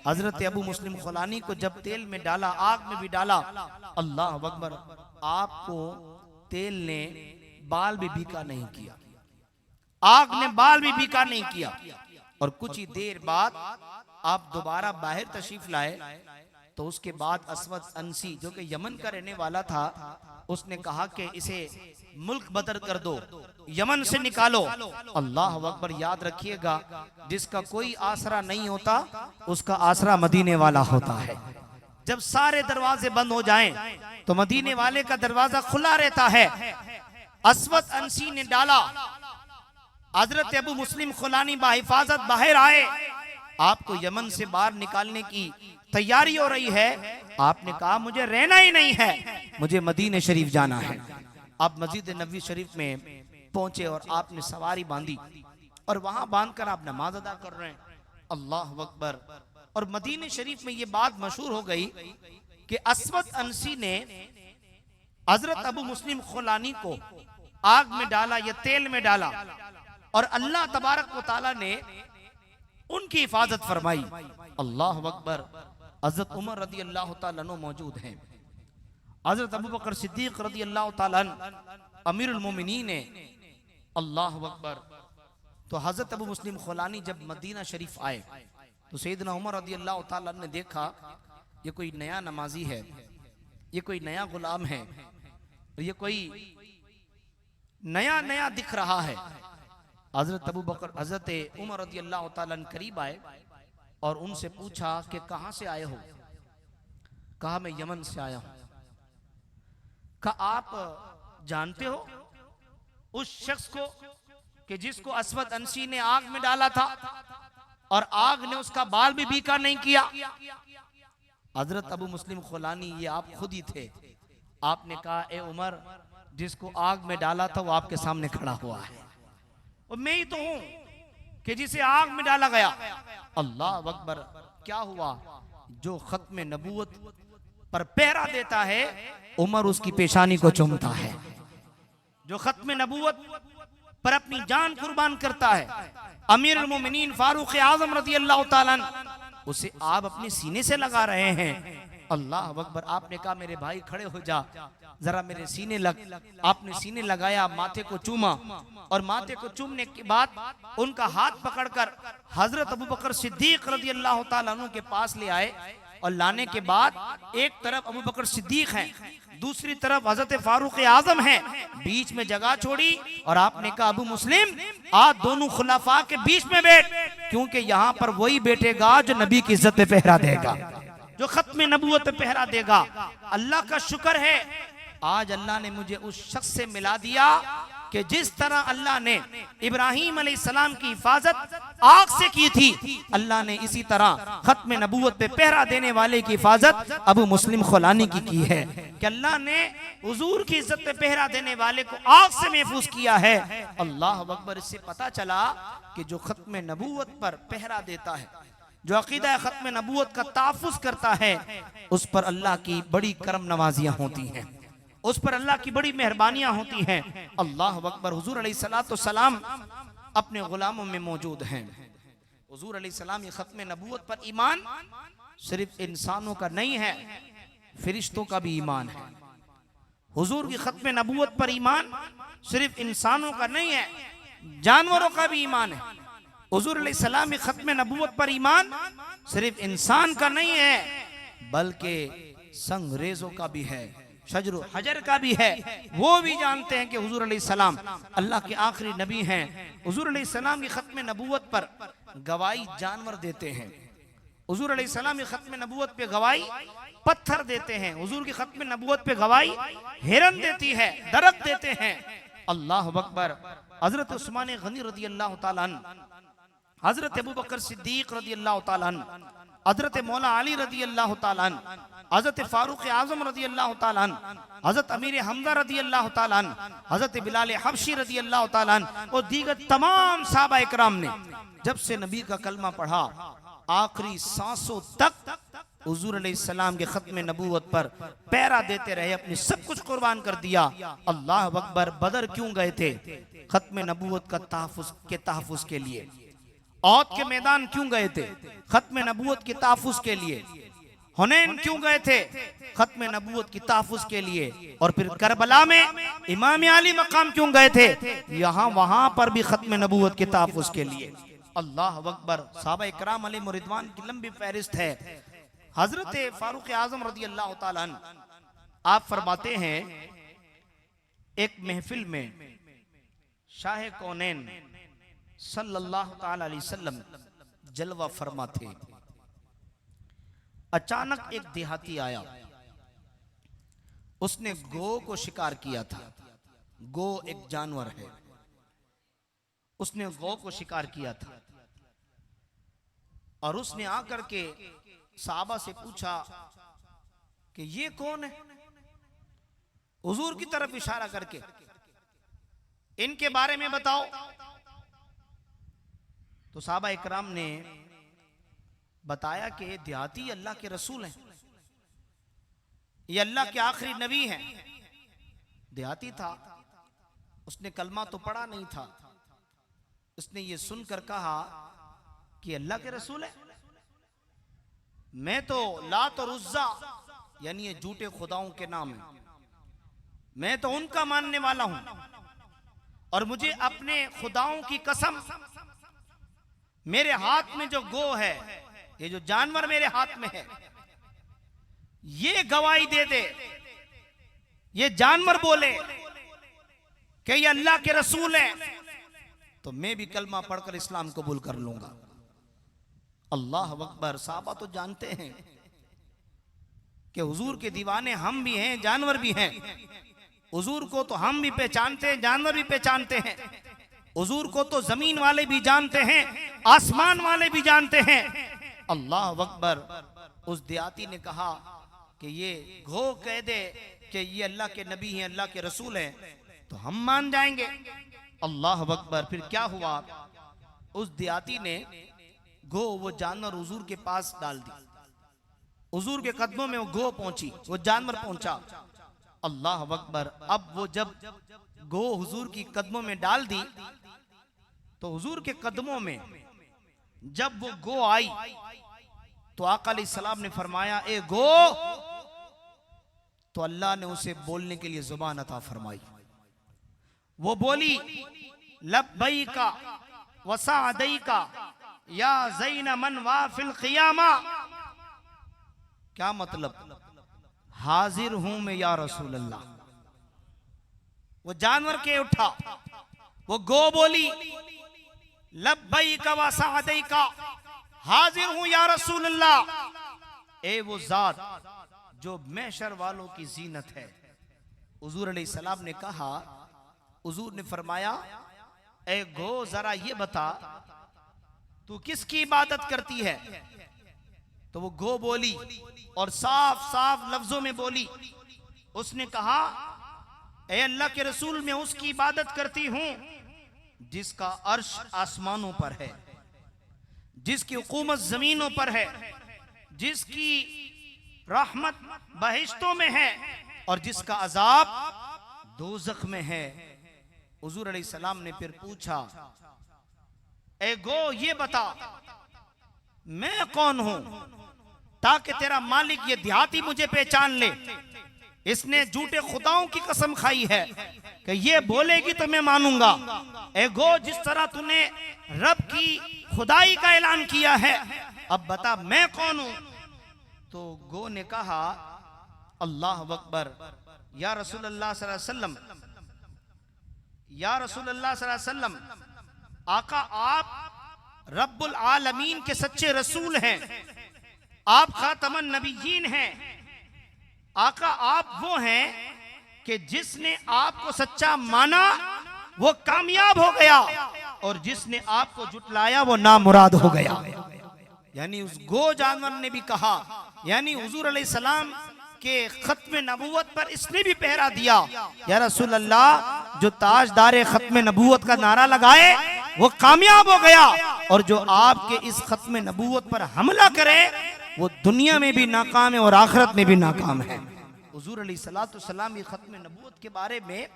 हजरत अबू मुस्लिम खुलानी को जब तेल में डाला, आग में भी डाला, अल्लाह अकबर, आपको तेल ने बाल भी बीका नहीं किया, आग ने बाल भी बीका नहीं किया। और कुछ ही देर बाद आप दोबारा बाहर तशरीफ लाए, तो उसके बाद असवद अंसी जो कि यमन का रहने वाला था, उसने कहा कि इसे मुल्क बदर कर दो, यमन से निकालो। अल्लाह अकबर। याद रखिएगा, जिसका कोई आसरा नहीं होता उसका आसरा मदीने वाला होता है। जब सारे दरवाजे बंद हो जाएं तो मदीने वाले का दरवाजा खुला रहता है। असवद अंसी ने डाला, हजरत अबू मुस्लिम खुलानी बाहिफाजत बाहर आए, आपको यमन से बाहर निकालने की तैयारी हो रही है। आपने कहा मुझे रहना ही नहीं है, मुझे मदीने शरीफ जाना है। आप मस्जिद नबवी शरीफ में पहुंचे और आपने सवारी बांधी और वहां बांधकर आप नमाज अदा कर रहे हैं। अल्लाह अकबर। और मदीने शरीफ में ये बात मशहूर हो गई कि अस्वद अंसी ने हजरत अबू मुस्लिम खुलानी को आग में डाला या तेल में डाला और अल्लाह तबारक व तआला ने उनकी हिफाजत फरमाई। अल्लाह अकबर। हजरत उमर रदी अल्लाह तआला अन्हु मौजूद हैं, हजरत अबू बकर सिद्दीक रदी अल्लाह तआला अन्हु अमीरुल मोमिनीन है। अल्लाह अकबर। तो हजरत अबू मुस्लिम खुलानी जब मदीना शरीफ आए तो सैयदना उमर रदी अल्लाह तआला ने देखा ये कोई नया नमाजी है, ये कोई नया गुलाम है, ये कोई नया नया दिख रहा है। हजरत अबू बकर हजरत उमर रदी अल्लाह तआला अन्हु करीब आए और उनसे पूछा कि कहां से आए हो? कहा मैं यमन से आया हूं। कहा आप जानते हो उस शख्स को कि जिसको अस्वद अंसी ने आग में डाला था और आग ने उसका बाल भी बीका नहीं किया? हजरत अबू मुस्लिम खुलानी ये आप खुद ही थे। आपने कहा ए उमर, जिसको आग में डाला था वो आपके सामने खड़ा हुआ है और मैं ही तो हूं कि जिसे आग में डाला गया। अल्लाह अकबर। क्या हुआ? जो खत्म नबूवत पर पहरा देता है उमर उसकी पेशानी को चूमता है। जो खत्म नबूवत पर अपनी जान कुर्बान करता है, अमीरुल मोमिनीन फारूक आजम रजी अल्लाह तआला अन्हु, उसे आप अपने सीने से लगा रहे हैं। अल्लाह अकबर। आपने कहा मेरे भाई खड़े हो जा, जरा मेरे सीने लग। आपने सीने लगाया, माथे को चूमा और माथे को चूमने के बाद उनका हाथ पकड़कर हजरत अबू बकर सिद्दीक रजी अल्लाह तआला अन्हु के पास ले आए और लाने के बाद एक तरफ अबू बकर सिद्दीक हैं, दूसरी तरफ हजरत फारूक आजम हैं, बीच में जगह छोड़ी और आपने कहा अबू मुस्लिम आज दोनों खुलाफा के बीच में बैठ, क्योंकि यहाँ पर वही बैठेगा जो नबी की इज्जत पे पहरा देगा, जो खत्म नबूवत पे पहरा देगा। अल्लाह का शुक्र है आज अल्लाह ने मुझे उस शख्स से मिला दिया कि जिस तरह अल्लाह ने इब्राहीम अलैहिस्सलाम की हिफाजत आग से की थी, अल्लाह ने इसी तरह खत्म नबूवत पे पहरा देने वाले की हिफाजत अबू मुस्लिम खुलानी की है कि अल्लाह ने हुजूर की इज्जत पे पहरा देने वाले को आग से महफूज किया है। अल्लाह अकबर। इससे पता चला कि जो खत्म नबूवत पर पहरा देता है, जो अकीदा खत्म नबूवत का तहफ़्फ़ुज़ करता है, उस पर अल्लाह की बड़ी करम नवाजियां होती हैं, उस पर अल्लाह की बड़ी मेहरबानियां होती हैं। अल्लाह अकबर। हुजूर अलैहिस्सलाम अपने गुलामों में मौजूद हैं। हुजूर अलैहिस्सलाम ये खत्म नबूवत पर ईमान सिर्फ इंसानों का नहीं है, फरिश्तों का भी ईमान है। हुजूर की खत्म नबूवत पर ईमान सिर्फ इंसानों का नहीं है, जानवरों का भी ईमान है। हुजूर अलैहिस्सलाम की खत्म नबूवत पर ईमान सिर्फ इंसान का नहीं है, बल्कि संगरेजों का भी है, शजर हजर का भी है। वो भी जानते हैं कि हुजूर अलैहिस्सलाम अल्लाह के आखिरी नबी हैं। हुजूर अलैहिस्सलाम की खत्म नबूवत पर गवाही जानवर देते हैं, हुजूर अलैहिस्सलाम की खत्म नबूवत पे गवाही पत्थर देते हैं, हुजूर की खत्म नबूवत पे गवाही हिरन देती है, दरख्त देते हैं। अल्लाह अकबर। हजरत उस्मान गनी रदी अल्लाह तआला अन्हु, हजरत अबू बकर सिद्दीक रदी अल्लाह तआला अन्हु, हजरत मौला अली रदी अल्लाह तआला अन्हु, हजरत फारूक आजम रदी अल्लाह तआला अन्हु, हजरत अमीर हमजा रदी अल्लाह तआला अन्हु, हजरत बिलाल हबशी रदी अल्लाह तआला अन्हु और दीगर तमाम सहाबा इकराम ने जब से नबी का कलमा पढ़ा आखिरी सांसों तक हुजूर अलैहिस्सलाम के खत्म नबूवत पर पहरा देते रहे, अपनी सब कुछ कुर्बान कर दिया। अल्लाह अकबर। बदर क्यों गए थे? खत्म नबूवत का तहफ़्फ़ुज़ के लिए। औद के मैदान क्यों गए थे? खत्म नबूवत के तहफ़्फ़ुज़ के लिए। हुनैन क्यों गए थे? खत्म नबूवत की तहफ़्फ़ुज़ के लिए। और फिर करबला में इमाम अली मकाम क्यों गए थे? यहाँ वहां पर भी खत्म नबूवत के तहफ़्फ़ुज़ के लिए। अल्लाह अकबर। सहाबा इकराम अलैहिम रिदवान की लंबी फहरिस्त है। हजरत फारूक आजम रदी अल्लाह तआला अन्हु आप फरमाते हैं एक महफिल में शाह कौनैन सल्लल्लाहु ताला अलैहि वसल्लम जलवा फरमा थे। अचानक एक देहाती आया, उसने गो को शिकार किया था। गो एक जानवर है, उसने गौ को शिकार किया था और उसने आकर के साहबा से पूछा कि ये कौन है, हुजूर की तरफ इशारा करके, इनके बारे में बताओ। तो साहबा इकराम ने बताया कि ये देहाती अल्लाह के रसूल हैं, ये अल्लाह के आखिरी नबी हैं। देहाती था, उसने कलमा तो पढ़ा नहीं था, उसने ये सुनकर कहा कि अल्लाह के रसूल है, मैं तो लात और उज्जा यानी ये झूठे खुदाओं के नाम है, मैं तो उनका मानने वाला हूं, और मुझे अपने खुदाओं की कसम, मेरे हाथ में जो गो है, ये जो जानवर मेरे हाथ में है, ये गवाही दे दे, ये जानवर बोले कि ये अल्लाह के रसूल हैं, तो मैं भी कलमा पढ़कर इस्लाम कबूल कर लूंगा। अल्लाह अकबर। साहबा तो जानते हैं कि हुजूर के दीवाने हम भी हैं, जानवर भी हैं। हुजूर को तो हम भी पहचानते हैं, जानवर भी पहचानते हैं। हुजूर को तो जमीन वाले भी जानते हैं, आसमान वाले भी जानते हैं। अल्लाह अकबर। उस देहाती ने कहा कि ये घो कह दे कि ये अल्लाह के नबी हैं, अल्लाह के रसूल हैं, तो हम मान जाएंगे। अल्लाह अकबर। फिर क्या हुआ, उस देहाती ने गो वो जानवर हुजूर के पास डाल दी, हुजूर के कदमों में वो गो पहुंची, वो जानवर पहुंचा। अल्लाह अकबर। अब वो जब गो हुजूर की कदमों में डाल दी, तो हुजूर के कदमों में जब वो गो आई, तो आका अलैहिस्सलाम ने फरमाया, ए गो, तो अल्लाह ने उसे बोलने के लिए जुबान अता फरमाई। वो बोली, लब्बैका व सअदैका या ज़ैन मन वाफिल क़ियामा। क्या मतलब, हाजिर हूं मैं या रसूल अल्लाह। वो जानवर के उठा, वो गो बोली, लब्बैका व सअदैका, हाजिर हूं या रसूल अल्लाह। ए वो जात जो महशर वालों की जीनत है। हुजूर अलैहिस्सलाम ने कहा, हुजूर ने फरमाया, ए गो जरा ये बता तू किसकी इबादत करती है। तो वो गो बोली और साफ साफ लफ्जों में बोली, उसने कहा, ए अल्लाह के रसूल, मैं उसकी इबादत करती हूं जिसका अर्श आसमानों पर है, जिसकी हुकूमत जमीनों पर है, जिसकी रहमत बहिश्तों में है और जिसका अजाब दोज़ख में है। हुजूर अलैहिस्सलाम ने फिर पूछा, ए गो ये बता मैं कौन हूं, ताकि तेरा मालिक ये देहाती मुझे पहचान ले। इसने झूठे खुदाओं की कसम खाई है कि ये बोलेगी तो मैं मानूंगा। ए गो, जिस तरह तूने रब की खुदाई का ऐलान किया है, अब बता मैं कौन हूं। तो गो ने कहा, अल्लाह अकबर, या रसूल अल्लाह सल्लल्लाहु अलैहि वसल्लम, या रसूल अल्लाह सल्लल्लाहु अलैहि वसल्लम, आका आप रब्बुल आलमीन के सच्चे रसूल हैं, आप खातमन नबीयीन हैं। आका आप वो हैं कि जिसने आपको सच्चा माना वो कामयाब हो गया, और जिसने आपको जुटलाया वो नामुराद हो गया। यानी उस गो जानवर ने भी कहा, यानी हुजूर अलैहिस्सलाम के खत्म नबूवत पर इसने भी पहरा दिया, या रसूल अल्लाह, जो ताजदार खत्म नबूवत का नारा लगाए वो कामयाब हो गया, और जो आपके इस खत्म नबूवत पर हमला करे वो दुनिया में भी नाकाम है और आखिरत में भी नाकाम है। हुजूर अलैहिस्सलातु वस्सलाम की खत्म नबूवत के बारे में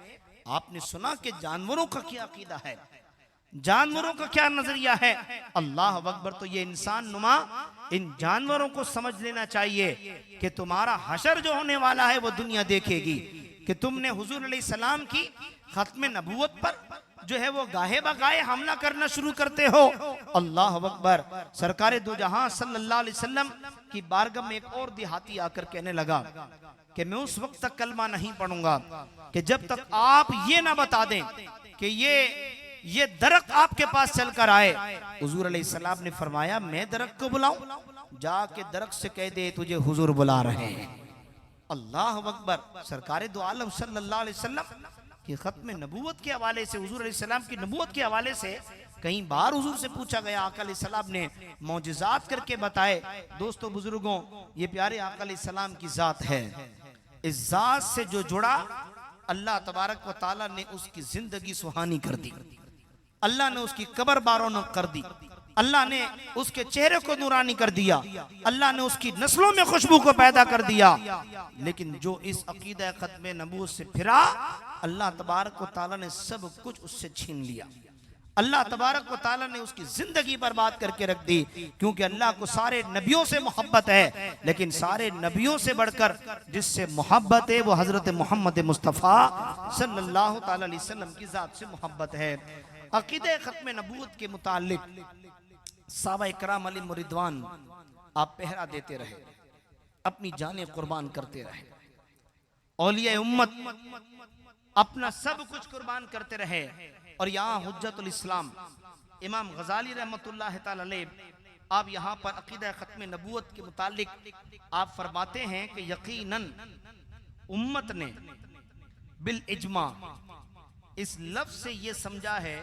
आपने सुना कि जानवरों का क्या अकीदा है, जानवरों का क्या नजरिया है। अल्लाह अकबर। तो ये इंसान नुमा इन जानवरों को समझ लेना चाहिए कि तुम्हारा हशर जो होने वाला है वो दुनिया देखेगी कि तुमने हुजूर अलैहिस्सलाम की खत्म नबूवत पर जो है वो गाहे बगाहे हमला करना शुरू करते हो। अल्लाह अकबर। सरकारे दो जहां सल्लल्लाहु अलैहि वसल्लम की बारगाह में एक और देहाती आकर कहने लगा कि मैं उस वक्त तक कलमा नहीं पढ़ूंगा कि जब तक आप ये ना बता दें कि ये दरख्त आपके पास चलकर आए। हुजूर अलैहिस्सलाम ने फरमाया, मैं दरख्त को बुलाऊं? जाके दरख्त से कह दे तुझे हुजूर बुला रहे हैं। अल्लाह अकबर। सरकारे दो आलम सल्लल्लाहु अलैहि वसल्लम की खत्म नबूवत के हवाले से, हुजूर अलैहिस्सलाम की नबूवत के हवाले से कई बार हुजूर से पूछा गया, आका अलैहिस्सलाम ने मौजिज़ात करके बताए। दोस्तों बुजुर्गों, ये प्यारे आका अलैहिस्सलाम की जात है। इस जात से जो जुड़ा, अल्लाह तबारक व तआला ने उसकी जिंदगी सुहानी कर दी, अल्लाह ने उसकी कब्र बारों कर दी, अल्लाह ने उसके चेहरे को नूरानी कर दिया, अल्लाह ने उसकी नस्लों में खुशबू को पैदा कर दिया। लेकिन जो इस अकीदा खत्म नबूवत से फिरा, अल्लाह तबारक व तआला ने सब कुछ उससे छीन लिया। अल्लाह तबारक व तआला ने उसकी जिंदगी बर्बाद करके रख दी। क्योंकि अल्लाह को सारे नबियों से मोहब्बत है, लेकिन सारे नबियों से बढ़कर जिससे मोहब्बत है वो हजरत मोहम्मद मुस्तफ़ा सल्लल्लाहु ताला अलैहि वसल्लम की जात से मोहब्बत है। अकीदे खत्म नबूवत के मुतालिक सहाबा इकराम अलैहिम रिदवान आप पहरा देते रहे, अपनी जानें कुर्बान करते रहे, औलिया उम्मत अपना सब कुछ कुर्बान करते रहे। और यहाँ हुज्जतुल इस्लाम इमाम गजाली रहमतुल्लाह तआला अलैह, आप यहाँ पर अकीदा खत्म नबूवत के मुतालिक आप फरमाते हैं कि यकीनन उम्मत ने बिल इज्मा इस लफ्ज से ये समझा है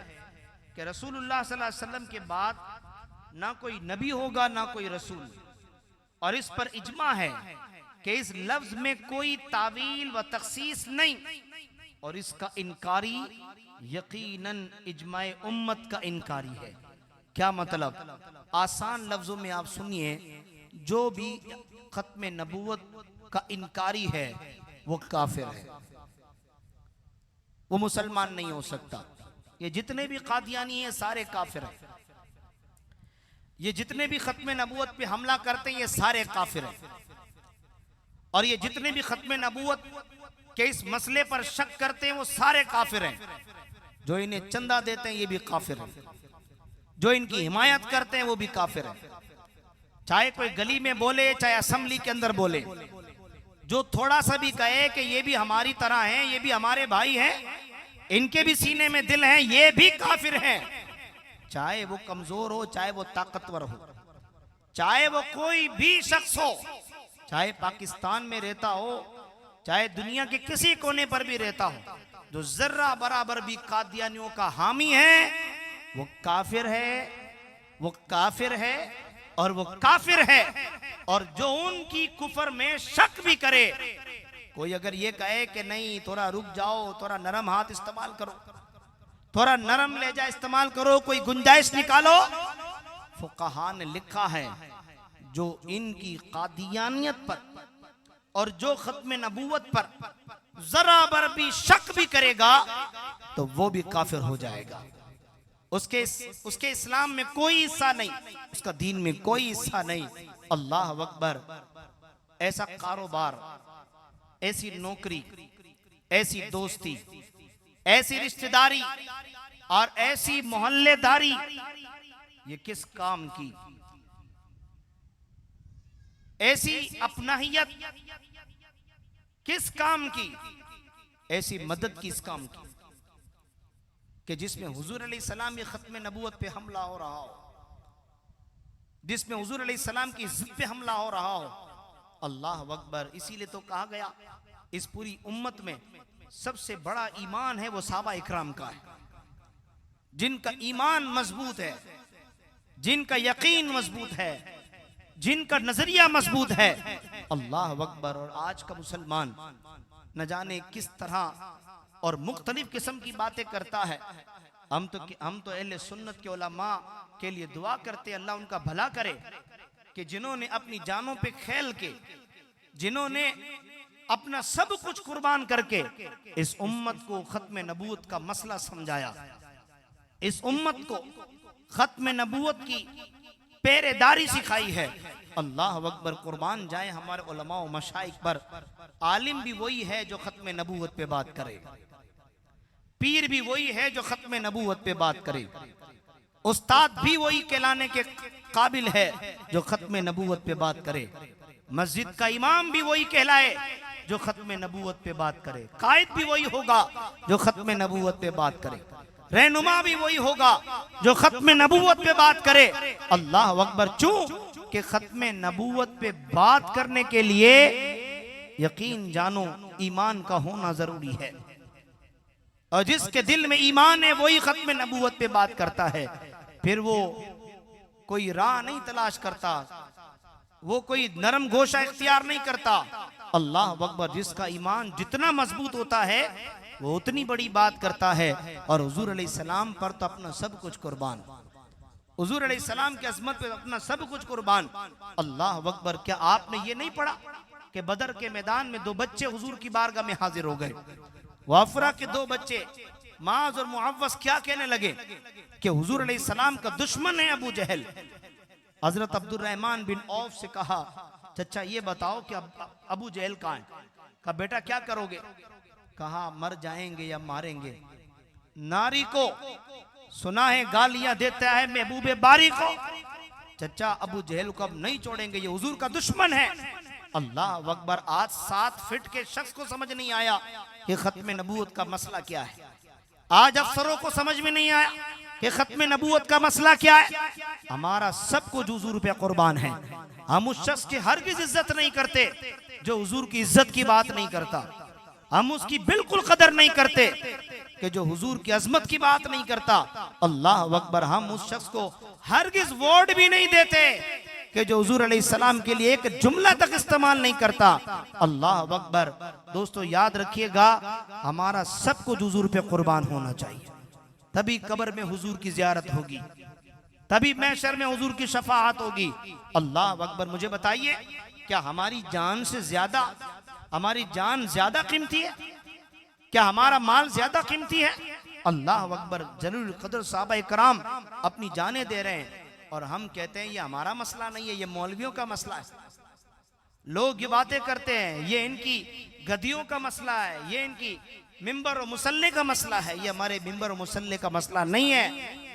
कि रसूलुल्लाह सल्लल्लाहु अलैहि वसल्लम के बाद ना कोई नबी होगा ना कोई रसूल। और इस पर इज्मा है कि इस लफ्ज में कोई तावील व तखसीस नहीं, और इसका इनकारी यकीनन इज्माए उम्मत का इनकारी है। क्या मतलब? आसान लफ्जों में आप सुनिए, जो भी खत्म नबूवत का इनकारी है वो काफिर है, वो मुसलमान नहीं हो सकता। ये जितने भी कादियानी हैं सारे काफिर हैं, ये जितने भी खत्म नबूवत पे हमला करते हैं ये सारे काफिर हैं, और ये जितने भी खत्म नबूवत के इस मसले पर शक करते हैं वो सारे काफिर हैं। जो इन्हें चंदा देते हैं ये भी काफिर हैं, जो इनकी हिमायत करते हैं वो भी काफिर हैं। चाहे कोई गली में बोले, चाहे असेंबली के अंदर बोले, जो थोड़ा सा भी कहे कि ये भी हमारी तरह हैं, ये भी हमारे भाई हैं, इनके भी सीने में दिल हैं, ये भी काफिर हैं। चाहे वो कमजोर हो, चाहे वो ताकतवर हो, चाहे वो कोई भी शख्स हो, चाहे पाकिस्तान में रहता हो, चाहे दुनिया के किसी कोने पर भी रहता हो, जो जर्रा बराबर भी कादियानियों का हामी है वो काफिर है, वो काफिर है और वो काफिर है। और जो उनकी कुफर में शक भी करे, कोई अगर ये कहे कि नहीं थोड़ा रुक जाओ, थोड़ा नरम हाथ इस्तेमाल करो, थोड़ा नरम लहजा इस्तेमाल करो, कोई गुंजाइश निकालो, फुक़हा ने लिखा है जो इनकी कादियानियत पर और जो खत्म नबूवत पर जरा बर भी शक भी करेगा तो वो भी काफिर हो जाएगा। उसके इस्लाम में कोई हिस्सा नहीं, उसका दीन में कोई हिस्सा नहीं। अल्लाह अकबर। ऐसा कारोबार, ऐसी नौकरी, ऐसी दोस्ती, ऐसी रिश्तेदारी और ऐसी मोहल्लेदारी, ये किस काम की? ऐसी अपनाहियत किस काम की? ऐसी मदद किस काम की कि जिसमें हुजूर अलैहिस्सलाम की खत्म नबूवत पे हमला हो रहा हो, जिसमें हुजूर अलैहिस्सलाम की इज्जत पे हमला हो रहा हो। अल्लाह अकबर। इसीलिए तो कहा गया इस पूरी उम्मत में सबसे बड़ा ईमान है वो सहाबा इकराम का है, जिनका ईमान मजबूत है, जिनका यकीन मजबूत है, जिनका नजरिया मजबूत है। अल्लाह अकबर। और आज का मुसलमान न जाने किस तरह और मुख्तलिफ किस्म की बातें करता है। हम तो अहले सुन्नत के उलमा के लिए दुआ करते, अल्लाह उनका भला करे कि जिन्होंने अपनी जानों पे खेल के, जिन्होंने अपना सब कुछ कुर्बान करके इस उम्मत को खत्म नबूवत का मसला समझाया, इस उम्मत को खत्म नबूवत की पहरेदारी सिखाई है। अल्लाह अकबर। कुर्बान जाए हमारे उलमा व मशाइख पर। आलिम भी वही है जो खत्म नबूवत पे बात करे, पीर भी वही है जो खत्म नबूवत पे बात करे, उस्ताद भी वही कहलाने के काबिल है जो खत्म नबूवत पे बात करे, मस्जिद का इमाम भी वही कहलाए जो खत्म नबूवत पे बात करे, कायद भी वही होगा जो खत्म नबूवत पे बात करे, रहनुमा भी वही होगा जो खत्म नबूवत पे बात करे। अल्लाह अकबर। क्यों कि खत्म नबूवत पे बात करने के लिए यकीन जानो ईमान का होना जरूरी है। और जिसके दिल में ईमान है वही खत्म नबूवत पे बात करता है। फिर वो कोई राह नहीं तलाश करता, वो कोई नरम गोशा इख्तियार नहीं करता। अल्लाह अकबर, जिसका ईमान जितना मजबूत होता है वो उतनी बड़ी बात करता है। और हुजूर अलैहिस्सलाम पर तो अपना सब कुछ कुर्बान, हुजूर अलैहिस्सलाम की अजमत पे अपना सब कुछ कुर्बान। अल्लाह अकबर, क्या आपने ये नहीं पढ़ा कि बदर के मैदान में 2 बच्चे हुजूर की बारगाह में हाजिर हो गए। वाफरा के 2 बच्चे माज और मुअव्वस क्या कहने लगे कि हुजूर अलैहिस्सलाम का दुश्मन है अबू जहल। हजरत अब्दुर्रहमान बिन औफ से कहा, चचा ये बताओ कि अबू जहल कहाँ है? कहा बेटा क्या करोगे? कहा मर जाएंगे या मारेंगे। नारी को सुना है गालियां देता है महबूबे बारी को। चचा अबू जहल को अब नहीं छोड़ेंगे, ये हुजूर का दुश्मन है। अल्लाह अकबर, आज 7 फीट के शख्स को समझ नहीं आया कि खत्म नबूवत का मसला क्या है। आज अफसरों को समझ में नहीं आया कि खत्म नबूवत का मसला क्या है। हमारा सब कुछ हुजूर पे कुर्बान है। हम उस शख्स की हरगिज़ इज्जत नहीं करते जो हुजूर की इज्जत की बात नहीं करता। हम उसकी बिल्कुल कदर नहीं करते कि जो हुजूर की अजमत की बात नहीं करता। अल्लाह अकबर, हम उस शख्स को हरगिज़ वोट भी नहीं देते कि जो हुजूर अलैहिस्सलाम के लिए एक जुमला तक इस्तेमाल नहीं करता। अल्लाह अकबर, दोस्तों याद रखिएगा, हमारा सब कुछ हुजूर पे कुर्बान होना चाहिए। तभी कब्र में हुजूर की ज़ियारत होगी, तभी महशर में हुजूर की शफाअत होगी। अल्लाह अकबर, मुझे बताइए क्या हमारी जान से ज्यादा, हमारी जान ज्यादा कीमती है? क्या हमारा माल ज्यादा कीमती है? अल्लाह अकबर, जलील कदर सहाबा इकराम अपनी जानें दे रहे हैं और हम कहते हैं ये हमारा मसला नहीं है, ये मौलवियों का मसला है। लोग ये बातें करते हैं ये इनकी गदियों का मसला है, ये इनकी मिंबर और मुसल्ले का मसला है। ये हमारे मिंबर और मुसल्ले का मसला नहीं है,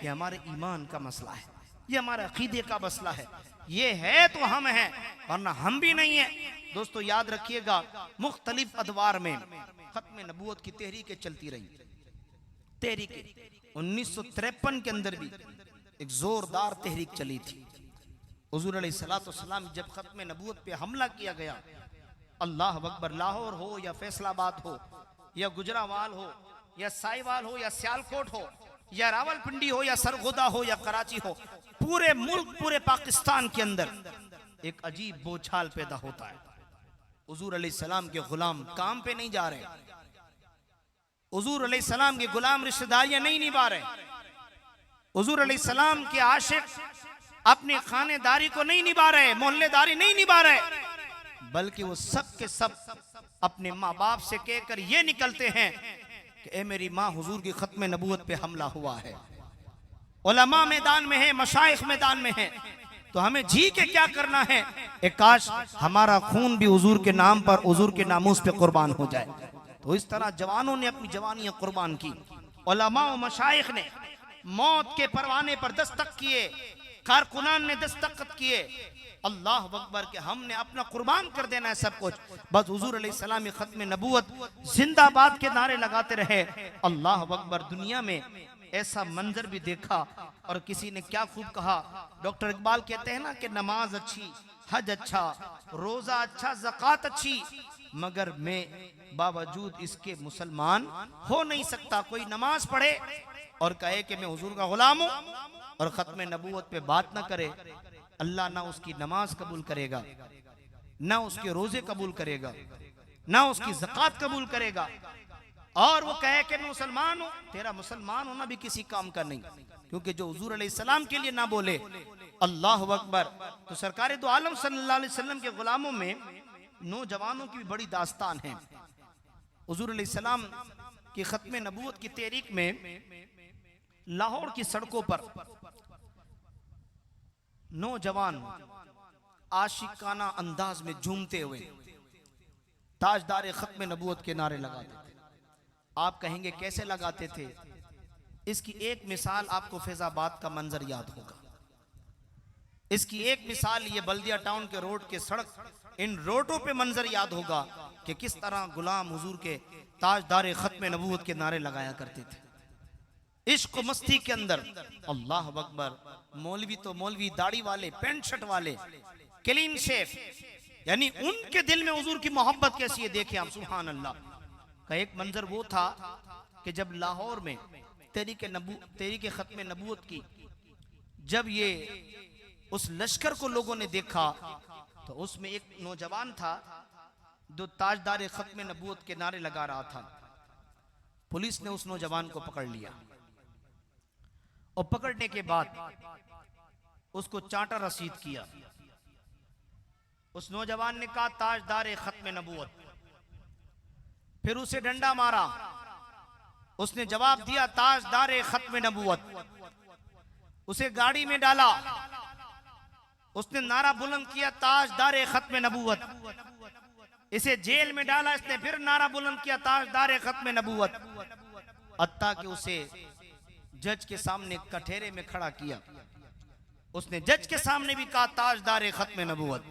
ये हमारे ईमान का मसला है, ये हमारे अकीदे का मसला है। ये है तो हम हैं, वरना हम भी नहीं है। दोस्तों याद रखिएगा, मुख्तलिफ अदवार में खत्म नबूवत की तहरीकें चलती रही। तहरीकें 1953 के अंदर भी एक जोरदार तहरीक चली थी। हुजूर अलैहिस्सलाम जब खत्म नबूवत पे हमला किया गया, अल्लाह अकबर, लाहौर हो या फैसलाबाद हो या गुजरावाल हो या साहिवाल हो या सियालकोट हो या रावलपिंडी हो या सरगोदा हो या कराची हो, पूरे मुल्क, पूरे पाकिस्तान के अंदर एक अजीब बोछाल पैदा होता है। हुजूर अलैहिस्सलाम के गुलाम काम पे नहीं जा रहे, हुजूर अलैहिस्सलाम के गुलाम रिश्तेदारियां नहीं निभा रहे, हुजूर अलैहिस्सलाम के आशिक अपनी खानेदारी को नहीं निभा रहे, मोहल्लेदारी नहीं निभा रहे, बल्कि वो सब के सब अपने माँ बाप से कहकर ये निकलते हैं कि ए मेरी माँ, हुजूर की खत्म नबूवत पे हमला हुआ है, उलमा मैदान में है, मशाइख मैदान में है, तो हमें जी के क्या करना है? एक काश हमारा खून भी हुजूर के नाम पर, हुजूर के नामूस पे कुर्बान हो जाए। तो इस तरह जवानों ने अपनी जवानियां कुर्बान की, उलमा और मशाइख ने मौत के परवाने पर दस्तक किए, कारकुनान ने दस्तखत किए। अल्लाह अकबर, के हमने अपना कुर्बान कर देना है सब कुछ, बस हुजूर अलैहिस्सलाम की खत्म नबूवत जिंदाबाद के नारे लगाते रहे। अल्लाह अकबर, दुनिया में ऐसा मंजर भी देखा और किसी ने क्या खूब कहा। डॉक्टर इकबाल कहते हैं ना कि नमाज अच्छी, हज अच्छा, रोजा अच्छा, ज़कात अच्छी, मगर मैं बावजूद इसके मुसलमान हो नहीं सकता। कोई नमाज पढ़े और कहे कि मैं हुजूर का गुलाम हूं और खत्म नबूवत पे बात ना करे, अल्लाह ना उसकी नमाज कबूल करेगा, ना उसके रोजे कबूल करेगा, ना उसकी ज़कात कबूल करेगा। और वो कहे कि मैं मुसलमान हूं, तेरा मुसलमान होना भी किसी काम का नहीं, क्योंकि जो हुजूर अलैहिस्सलाम के लिए ना बोले। अल्लाह अकबर। तो सरकार दो आलम सल्लल्लाहु अलैहि वसल्लम के गुलामों में नौजवानों की भी बड़ी दास्तान है। हुजूर अलैहिस्सलाम की खत्म नबूवत की तहरीक में लाहौर की सड़कों पर नौजवान आशिकाना अंदाज में झूमते हुए ताजदार खत्म नबूवत के नारे लगाते थे। आप कहेंगे कैसे लगाते थे? इसकी एक मिसाल आपको फैजाबाद का मंजर याद होगा। इसकी एक मिसाल ये बल्दिया टाउन के रोड के सड़क, इन रोडों पे मंजर याद होगा कि किस तरह गुलाम हुजूर के ताजदार खत्म नबूवत के नारे लगाया करते थे। इश्क मस्ती के अंदर अल्लाह अकबर, मौलवी तो मौलवी, दाढ़ी वाले, पैंट शर्ट वाले, क्लीन शेफ, यानी उनके दिल में हुजूर की मोहब्बत कैसी है देखें आप, सुभान अल्लाह। का एक मंजर वो था कि जब लाहौर में तहरीक खत्म नबूवत की जब ये उस लश्कर को लोगों ने देखा तो उसमें एक नौजवान था जो ताजदार खत्म नबूवत के नारे लगा रहा था। पुलिस ने उस नौजवान को पकड़ लिया और पकड़ने के बाद उसको चांटा रसीद किया। उस नौजवान ने कहा ताजदार खत्म नबूवत, फिर उसे डंडा मारा। उसने जवाब दिया ताजदार खत्म नबूवत। उसे गाड़ी में डाला, उसने नारा बुलंद किया ताजदार खत्म नबूवत। इसे जेल में डाला, इसने फिर नारा बुलंद किया ताजदार खत्म नबूवत। हत्ता कि उसे जज के सामने कठेरे में खड़ा किया। उसने जज के सामने भी कहा ताजदार खत्म नबूवत,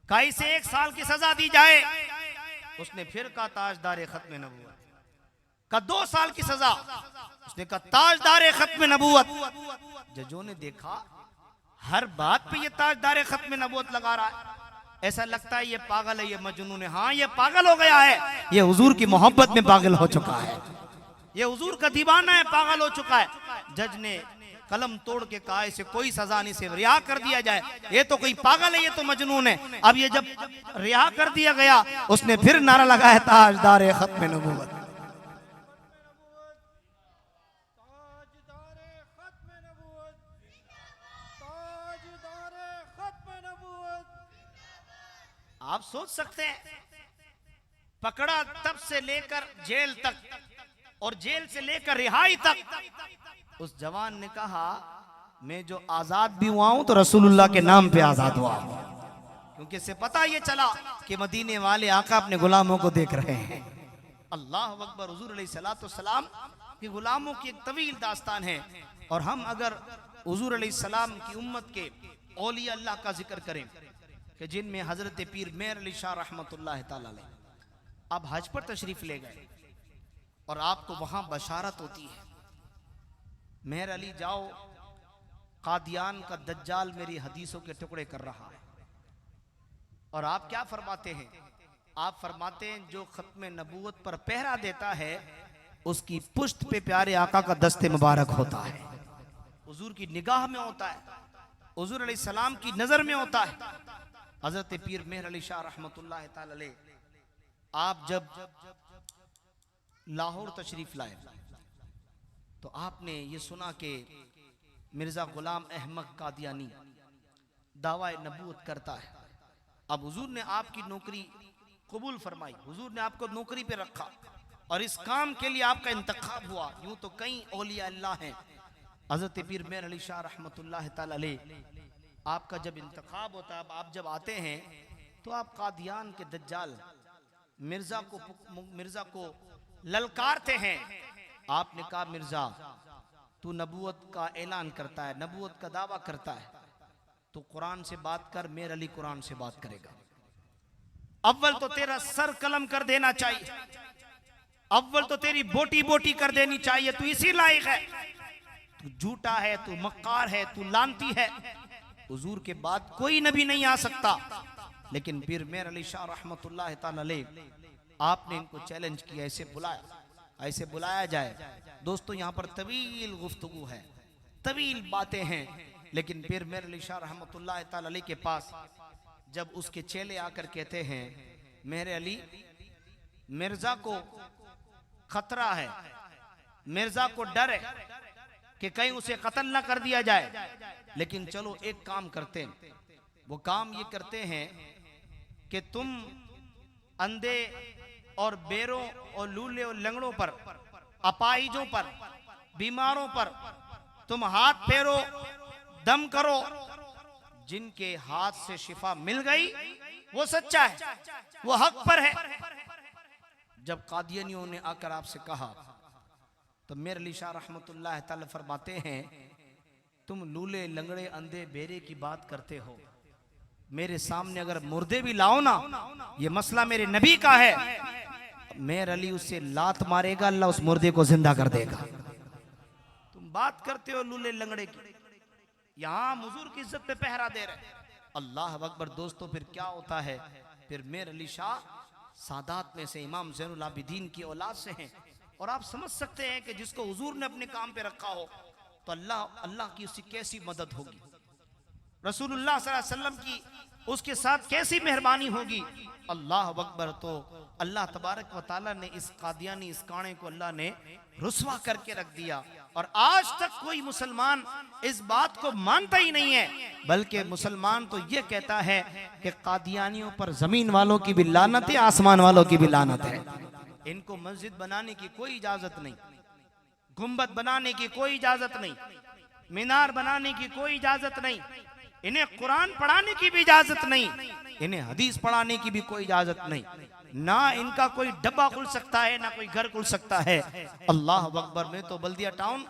का इसे 1 साल की सजा दी जाए। उसने फिर कहा ताजदार खत्म नबूवत। का 2 साल की सजा, उसने कहा ताजदार खत्म नबूवत। जजों ने देखा हर बात पे ये ताजदार खत्म नबूवत लगा रहा है, ऐसा लगता है ये पागल है, ये मजनून है। हाँ, ये पागल हो गया है, ये हुजूर की मोहब्बत में पागल हो चुका है, ये हुजूर का दीवाना है, पागल हो चुका है। जज ने कलम तोड़ के कहा इसे कोई सजा नहीं, से रिहा कर दिया जाए। ये तो कोई पागल है, ये तो मजनून है। अब ये जब रिहा कर दिया गया, उसने फिर नारा लगाया ताजदार खत्म नबूवत। आप सोच सकते हैं, पकड़ा तब से लेकर जेल तक और जेल से लेकर रिहाई तक, उस जवान ने कहा मैं जो आजाद भी हुआ हूं तो रसूलुल्लाह के नाम पे आजाद हुआ हूं, क्योंकि इससे पता ये चला कि मदीने वाले आका अपने गुलामों को देख रहे हैं। अल्लाह अकबर। हुजूर अलैहिस्सलाम के गुलामों की एक तवील दास्तान है। और हम अगर हुजूर अलैहिस्सलाम की उम्मत के औलिया अल्लाह का जिक्र करें कि जिनमें हजरत पीर मेहर अली शाह रहमतुल्लाह तआला अलैह अब हज पर तशरीफ ले गए और आपको वहां बशारत होती है, मेहर अली जाओ, कादियान का दज्जाल मेरी हदीसों के टुकड़े कर रहा है। और आप क्या फरमाते हैं? आप फरमाते हैं जो खत्म नबूवत पर पहरा देता है उसकी पुश्त पे प्यारे आका का दस्ते मुबारक होता है, हुजूर की निगाह में होता है, हुजूर अलैहिस्सलाम की नजर में होता है। हजरत पीर मेहर अली शाह रहमतुल्लाह तआला अलैह आप जब लाहौर तशरीफ लाए तो आपने ये सुना कि मिर्जा गुलाम अहमद कादियानी दावा नबूवत करता है। अब हुजूर ने आपकी नौकरी कबूल फरमाई, हुजूर ने आपको नौकरी पे रखा और इस काम के लिए आपका इंतखाब हुआ। यूं तो कई औलिया अल्लाह हैं, हजरत पीर मेहर अली शाह रहमतुल्लाह तआला अलैह आपका जब इंतखाब होता है, आप जब आते हैं तो आप कादियान के दज्जाल मिर्जा को ललकारते हैं। आपने कहा मिर्जा तू नबूवत का ऐलान करता है, नबूवत का दावा करता है, तो कुरान से बात कर, मेहर अली कुरान से बात करेगा। अव्वल तो तेरा सर कलम कर देना चाहिए, अव्वल तो तेरी बोटी बोटी कर देनी चाहिए, तू इसी लायक है, तू झूठा है, तू मक्कार है, तू लानती है। हुजूर के बाद कोई नबी नहीं आ सकता। लेकिन पीर मेहर अली शाह रहमतुल्लाह तआला अलैह आपने इनको चैलेंज किया, ऐसे बुलाया, ऐसे बुलाया जाए। दोस्तों यहाँ पर तवील गुफ्तगू है, तवील बातें हैं। लेकिन पीर मेहर अली शाह रहमतुल्लाह तआला अलैह के पास जब उसके चेले आकर कहते हैं मेहर अली मिर्जा को खतरा है, मिर्जा को डर है कि कहीं उसे कत्ल ना कर दिया जाए, लेकिन चलो एक काम करते हैं। वो काम ये करते हैं कि तुम अंधे और बेरों और लूले और लंगड़ों पर, अपाहिजों पर, बीमारों पर तुम हाथ फेरो, दम करो, जिनके हाथ से शिफा मिल गई वो सच्चा है, वो हक पर है। जब कादियानियों ने आकर आपसे कहा तो मेहर अली शाह रहमतुल्लाह तआला फरमाते हैं तुम लूले लंगड़े अंधे बेरे की बात करते हो, मेरे सामने अगर मुर्दे भी लाओ ना, ये मसला मेरे नबी का है, मेहर अली उससे लात मारेगा, अल्लाह उस मुर्दे को जिंदा कर देगा। तुम बात करते हो लूले लंगड़े की, यहां हुजूर की इज्जत पे पहरा दे रहे। अल्लाह अकबर। दोस्तों फिर क्या होता है, फिर मेहर अली शाह सादात में से इमाम ज़ैनुल आबिदीन की औलाद से हैं। और आप समझ सकते हैं कि जिसको हुजूर ने अपने काम पे रखा हो तो अल्लाह की उसकी कैसी मदद होगी, रसूलुल्लाह सल्लल्लाहु अलैहि वसल्लम की उसके साथ कैसी मेहरबानी होगी। अल्लाह अकबर। तो अल्लाह तबारक व तआला ने इस कादियानी, इस काणे को अल्लाह ने रुस्वा करके रख दिया। और आज तक कोई मुसलमान इस बात को मानता ही नहीं है, बल्कि मुसलमान तो ये कहता है कि कादियानियों पर जमीन वालों की भी लानत है, आसमान वालों की भी लानत है। इनको मस्जिद बनाने की कोई इजाजत नहीं, गुंबद बनाने की कोई इजाजत नहीं, मीनार बनाने की कोई इजाजत नहीं, इन्हें कुरान पढ़ाने की भी इजाजत नहीं, इन्हें हदीस पढ़ाने की भी कोई इजाजत नहीं। ना इनका कोई डब्बा खुल सकता है, ना कोई घर खुल सकता है। अल्लाह अकबर। मैं तो बल्दिया टाउन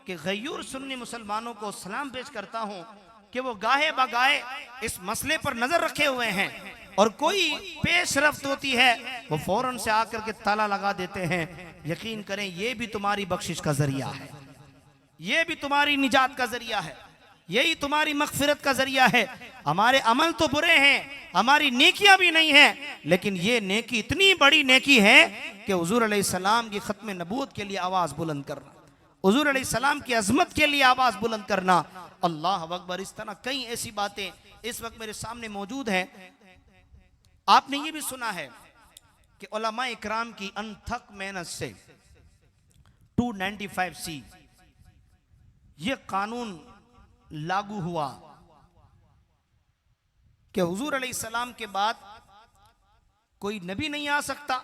के गयूर सुन्नी मुसलमानों को सलाम पेश करता हूँ कि वो गाहे बगाहे इस मसले पर नजर रखे हुए हैं, और कोई पेशरफ्त होती है वो फौरन से आकर के ताला लगा देते हैं। यकीन करें, ये भी तुम्हारी बख्शिश का जरिया है, ये भी तुम्हारी निजात का जरिया है, यही तुम्हारी मगफिरत का जरिया है। हमारे अमल तो बुरे हैं, हमारी नेकियां भी नहीं है, लेकिन ये नेकी इतनी बड़ी नेकी है कि हुजूर अलैहिस्सलाम की खत्म नबूवत के लिए आवाज बुलंद करना, हुजूर अलैहिस्सलाम की अजमत के लिए आवाज बुलंद करना। अल्लाह अकबर। इस तरह कई ऐसी बातें इस वक्त मेरे सामने मौजूद हैं। आपने ये भी सुना है कि उलमा इकराम की अनथक मेहनत से 295C ये कानून लागू हुआ कि हुजूर अलैहिस्सलाम के बाद कोई नबी नहीं आ सकता,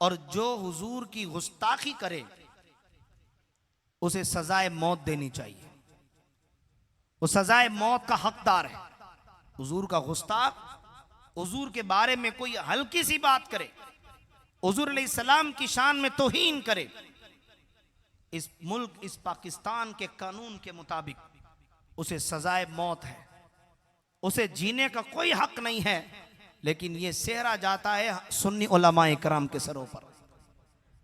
और जो हुजूर की गुस्ताखी करे उसे सजाए मौत देनी चाहिए, वो सजाए मौत का हकदार है। हुजूर का गुस्ताख, हुजूर के बारे में कोई हल्की सी बात करे, हुजूर अलैहिस्सलाम की शान में तौहीन करे, इस मुल्क, इस पाकिस्तान के कानून के मुताबिक उसे सजाए मौत है, उसे जीने का कोई हक नहीं है। लेकिन ये सेहरा जाता है सुन्नी उलमा इकराम के सरों पर,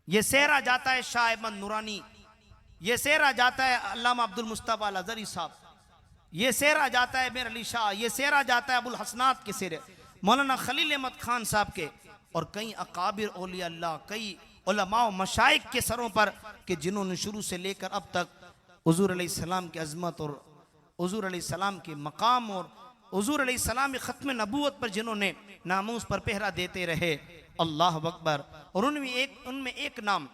ये सेहरा जाता है शाह अहमद नूरानी, ये सेहरा जाता है अल्लामा अब्दुल मुस्तफा अल अज़हरी साहब, ये सेहरा जाता है मेर अली शाह, ये सेहरा जाता है अबुल हसनात के सेहरे, मौलाना खलील अहमद खान साहब के, और कई अकाबिर औलिया अल्लाह, कई उलमा मशाइख के सरों पर कि जिन्होंने शुरू से लेकर अब तक हुजूर अलैहिस्सलाम की अजमत और हुजूर अलैहिस्सलाम के मकाम और हुजूर अलैहिस्सलाम की ख़त्म नबूवत पर जिन्होंने नामूस पर पहरा देते रहे। अल्लाह अकबर। और उनमें एक नाम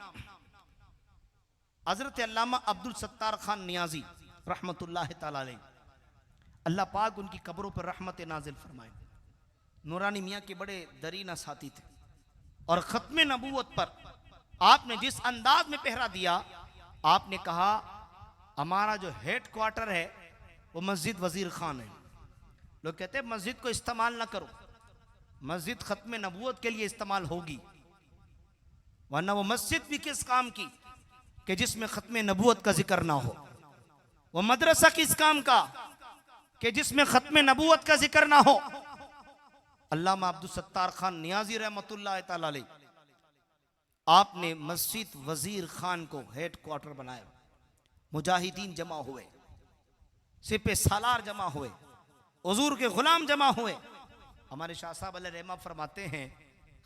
हज़रत अल्लामा अब्दुल सत्तार खान नियाज़ी रहमतुल्लाह तआला अलैह, अल्लाह पाक उनकी कब्रों पर रहमत नाजिल फरमाए। नूरानी मियाँ के बड़े दरीना साथी थे, और ख़त्म नबूवत पर आपने जिस अंदाज में पहरा दिया, आपने कहा हमारा जो हेड क्वार्टर है वो मस्जिद वजीर खान है। लोग कहते हैं मस्जिद को इस्तेमाल ना करो, मस्जिद ख़त्म नबूवत के लिए इस्तेमाल होगी, वरना वो मस्जिद भी किस काम की कि जिसमें ख़त्म नबूवत का जिक्र ना हो, वो मदरसा किस काम का कि जिसमें ख़त्म नबूवत का जिक्र ना हो। अल्लामा अब्दुल सत्तार खान नियाज़ी रहमतुल्लाह तआला अलैह, आपने मस्जिद वजीर खान को हेड क्वार्टर बनाया। मुजाहिदीन जमा हुए, सिपे सालार जमा हुए, हुजूर के गुलाम जमा हुए। हमारे शाह साहब अलैहि रहमा फरमाते हैं,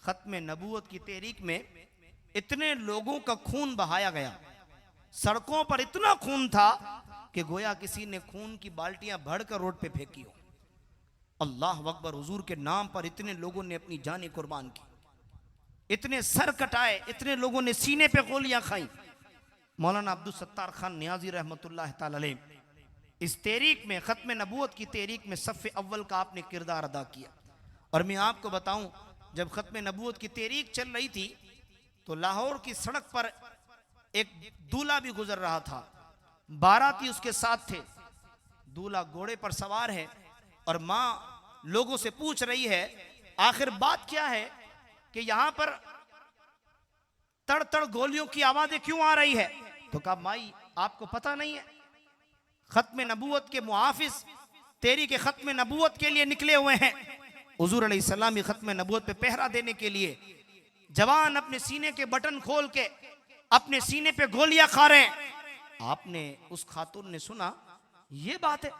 ख़त्म नबूवत की तहरीक में इतने लोगों का खून बहाया गया, सड़कों पर इतना खून था कि गोया किसी ने खून की बाल्टियां भरकर रोड पे फेंकी हो। अल्लाह अकबर। हुजूर के नाम पर इतने लोगों ने अपनी जानें कुर्बान की, इतने सर कटाए, इतने लोगों ने सीने पे गोलियां खाई। मौलाना अब्दुल सत्तार खान नियाज़ी रहमतुल्लाह तआला अलैह, इस तहरीक में, ख़त्म नबूवत की तहरीक में सफ़े अव्वल का आपने किरदार अदा किया। और मैं आपको बताऊं, जब ख़त्म नबूवत की तहरीक चल रही थी तो लाहौर की सड़क पर एक दूल्हा भी गुजर रहा था, बाराती उसके साथ थे। दूल्हा घोड़े पर सवार है और माँ लोगों से पूछ रही है आखिर बात क्या है कि यहां पर तड़ तड़ गोलियों की आवाजें क्यों आ रही है। तो कहा माई आपको पता नहीं है, ख़त्म नबूवत के मुहाफिज तेरी के ख़त्म नबूवत के लिए निकले हुए हैं। हुजूर अलैहिस्सलाम की ख़त्म नबूवत पे पहरा देने के लिए जवान अपने सीने के बटन खोल के अपने सीने पे गोलियां खा रहे हैं। आपने उस खातून ने सुना ये बात है,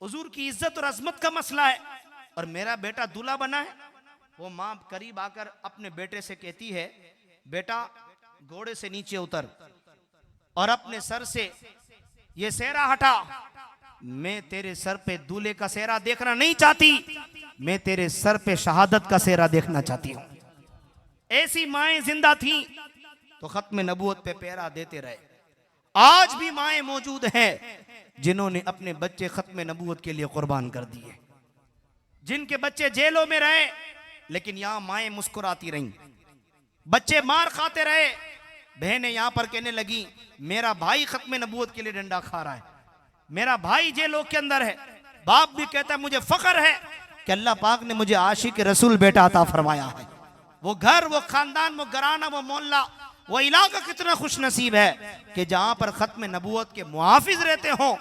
हुजूर की इज्जत और अजमत का मसला है और मेरा बेटा दूल्हा बना है, वो माँ करीब आकर अपने बेटे से कहती है, बेटा घोड़े से नीचे उतर और अपने सर से ये सेहरा हटा। मैं तेरे सर पे दूल्हे का सेहरा देखना नहीं चाहती, मैं तेरे सर पे शहादत का सेहरा देखना चाहती हूं। ऐसी माएं जिंदा थी तो खत्म नबूवत पे पहरा देते रहे। आज भी माएं मौजूद हैं जिन्होंने अपने बच्चे खत्म नबूवत के लिए कुर्बान कर दिए, जिनके बच्चे जेलों में रहे लेकिन यहां माएं मुस्कुराती रहीं। बच्चे मार खाते रहे, बहनें यहां पर कहने लगी मेरा भाई खत्म नबूवत के लिए डंडा खा रहा है, मेरा भाई जेलों के अंदर है। बाप भी कहता है मुझे फख्र है कि अल्लाह पाक ने मुझे आशिक रसूल बेटा अता फरमाया है। वो घर, वो खानदान, वो घराना, वो मोहल्ला, वो इलाका कितना खुश नसीब है कि जहां पर खत्म नबूवत के मुहाफिज रहते हों।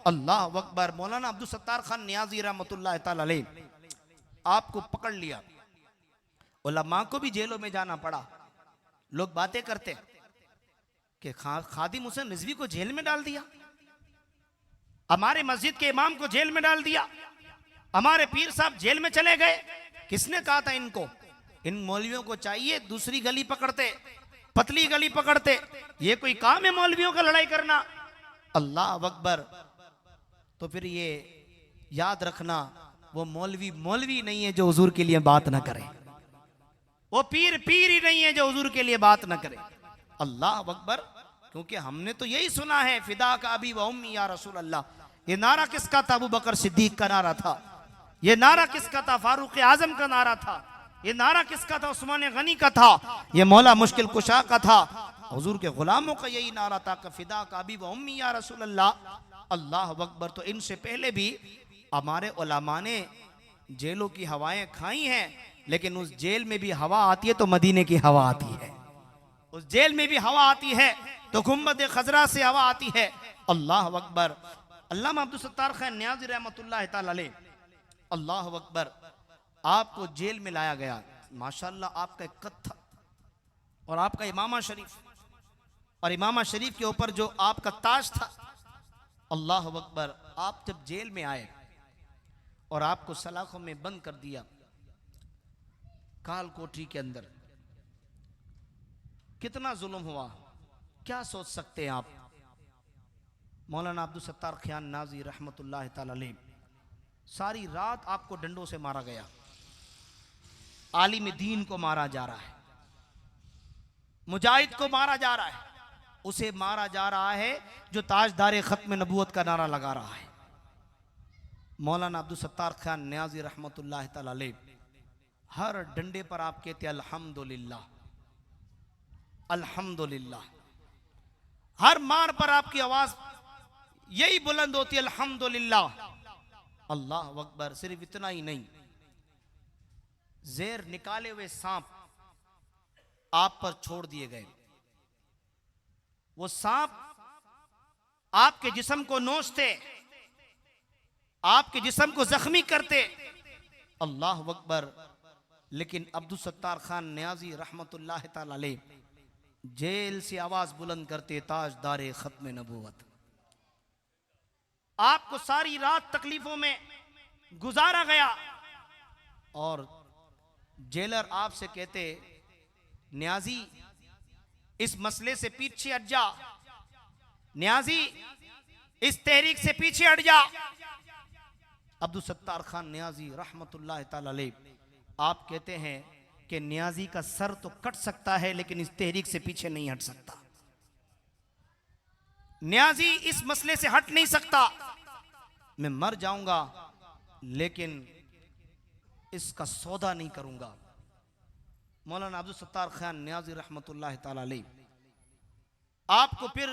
अल्लाह अकबर। मौलाना अब्दुल सत्तार खान नियाजी रहमतुल्लाह तआला अलैह आपको पकड़ लिया, उलमा को भी जेलों में जाना पड़ा। लोग बातें करते कि खादिम हुसैन रिजवी को जेल में डाल दिया, हमारे मस्जिद के इमाम को जेल में डाल दिया, हमारे पीर साहब जेल में चले गए। किसने कहा था इनको? इन मौलवियों को चाहिए दूसरी गली पकड़ते, पतली गली पकड़ते। ये कोई काम है मौलवियों का लड़ाई करना? अल्लाह अकबर। तो फिर ये याद रखना, वो मौलवी मौलवी नहीं है जो हुजूर के लिए बात ना करे, वो पीर पीर ही नहीं है जो हुजूर के लिए बात ना करे। अल्लाह अकबर। क्योंकि हमने तो यही सुना है, फिदा का अबी व उम्मी या रसूल अल्लाह। ये नारा किसका था? अबू बकर सिद्दीक का नारा था। ये नारा किसका था? फारूक आजम का नारा था। ये नारा किसका था? उस्मान गनी का था। ये मौला मुश्किल कुशा का था। हुजूर के गुलामों का यही नारा था कि फिदा का अबी व उम्मी या रसूल अल्लाह। अल्लाह अकबर। तो इनसे पहले भी हमारे उलमा ने जेलों की हवाएं खाई हैं, लेकिन उस जेल में भी हवा आती है तो मदीने की हवा आती है। उस जेल में भी हवा आती है तो गुम्बद खजरा से हवा आती है। अल्लाह अकबर। अल्लामा अब्दुल सत्तार खान नियाज़ी रहमतुल्लाह तआला अलैह, अल्लाह अकबर, आपको जेल में लाया गया। माशाअल्लाह आपका एक कद था और आपका इमामा शरीफ, और इमामा शरीफ के ऊपर जो आपका ताज था। अल्लाह अकबर। आप जब जेल में आए और आपको सलाखों में बंद कर दिया काल कोठरी के अंदर, कितना जुल्म हुआ, क्या सोच सकते हैं आप? मौलाना अब्दुल सत्तार खान नाजी रहमतुल्लाह तआला अलैह, सारी रात आपको डंडों से मारा गया। आलिम दीन को मारा जा रहा है, मुजाहिद को मारा जा रहा है, उसे मारा जा रहा है जो ताजदार खत्म नबूवत का नारा लगा रहा है। मौलाना अब्दुल सत्तार खान नियाज़ी रहमतुल्लाह तआला अलैह, हर डंडे पर आप कहते अल्हम्दुलिल्लाह अल्हम्दुलिल्लाह। हर मार पर आपकी आवाज यही बुलंद होती है अल्हम्दुलिल्लाह। अल्लाह अकबर। सिर्फ इतना ही नहीं, जेर निकाले हुए सांप आप पर छोड़ दिए गए। वो सांप आपके जिस्म को नोचते, आपके जिस्म को जख्मी करते। अल्लाह अकबर। लेकिन अब्दुल सत्तार खान नियाज़ी रहमतुल्लाह तआला अलैह जेल से आवाज बुलंद करते ताजदारे खत्म नबूवत। आपको सारी रात तकलीफों में गुजारा गया और जेलर आपसे कहते नियाजी इस मसले से पीछे हट जा, नियाजी इस तहरीक से पीछे हट जा। अब्दुल सत्तार खान नियाजी रहमतुल्लाह तआला अलैह आप कहते हैं कि नियाजी का सर तो कट सकता है लेकिन इस तहरीक से पीछे नहीं हट सकता। नियाजी इस मसले से हट नहीं सकता। मैं मर जाऊंगा लेकिन इसका सौदा नहीं करूंगा। मौलाना अब्दुल सत्तार खान नियाज़ी रहमतुल्लाह तआला अलैह आपको फिर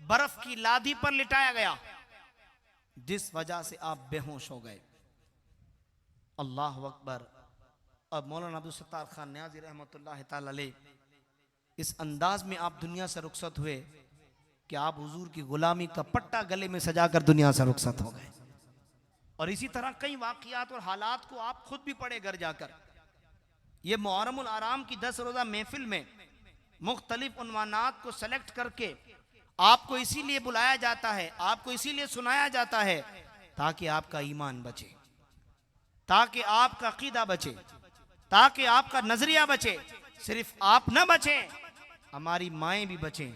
बर्फ की लादी पर लिटाया गया, जिस वजह से आप बेहोश हो गए। अल्लाह अकबर। अब मौलाना अब्दुल सत्तार खान नियाज़ी रहमतुल्लाह तआला अलैह इस अंदाज में आप दुनिया से रुखसत हुए कि आप हुजूर की गुलामी का पट्टा गले में सजाकर दुनिया से रुखसत हो गए। और इसी तरह कई वाक़ियात और हालात को आप खुद भी पढ़े घर जाकर। ये मुहर्रमुल आराम की 10 रोज़ा महफिल में मुख्तलिफ उन्वानात को सेलेक्ट करके आपको इसीलिए बुलाया जाता है, आपको इसीलिए सुनाया जाता है ताकि आपका ईमान बचे, ताकि आपका अकीदा बचे। ताकि आपका नजरिया बचे। सिर्फ आप ना बचें, हमारी माएँ भी बचें।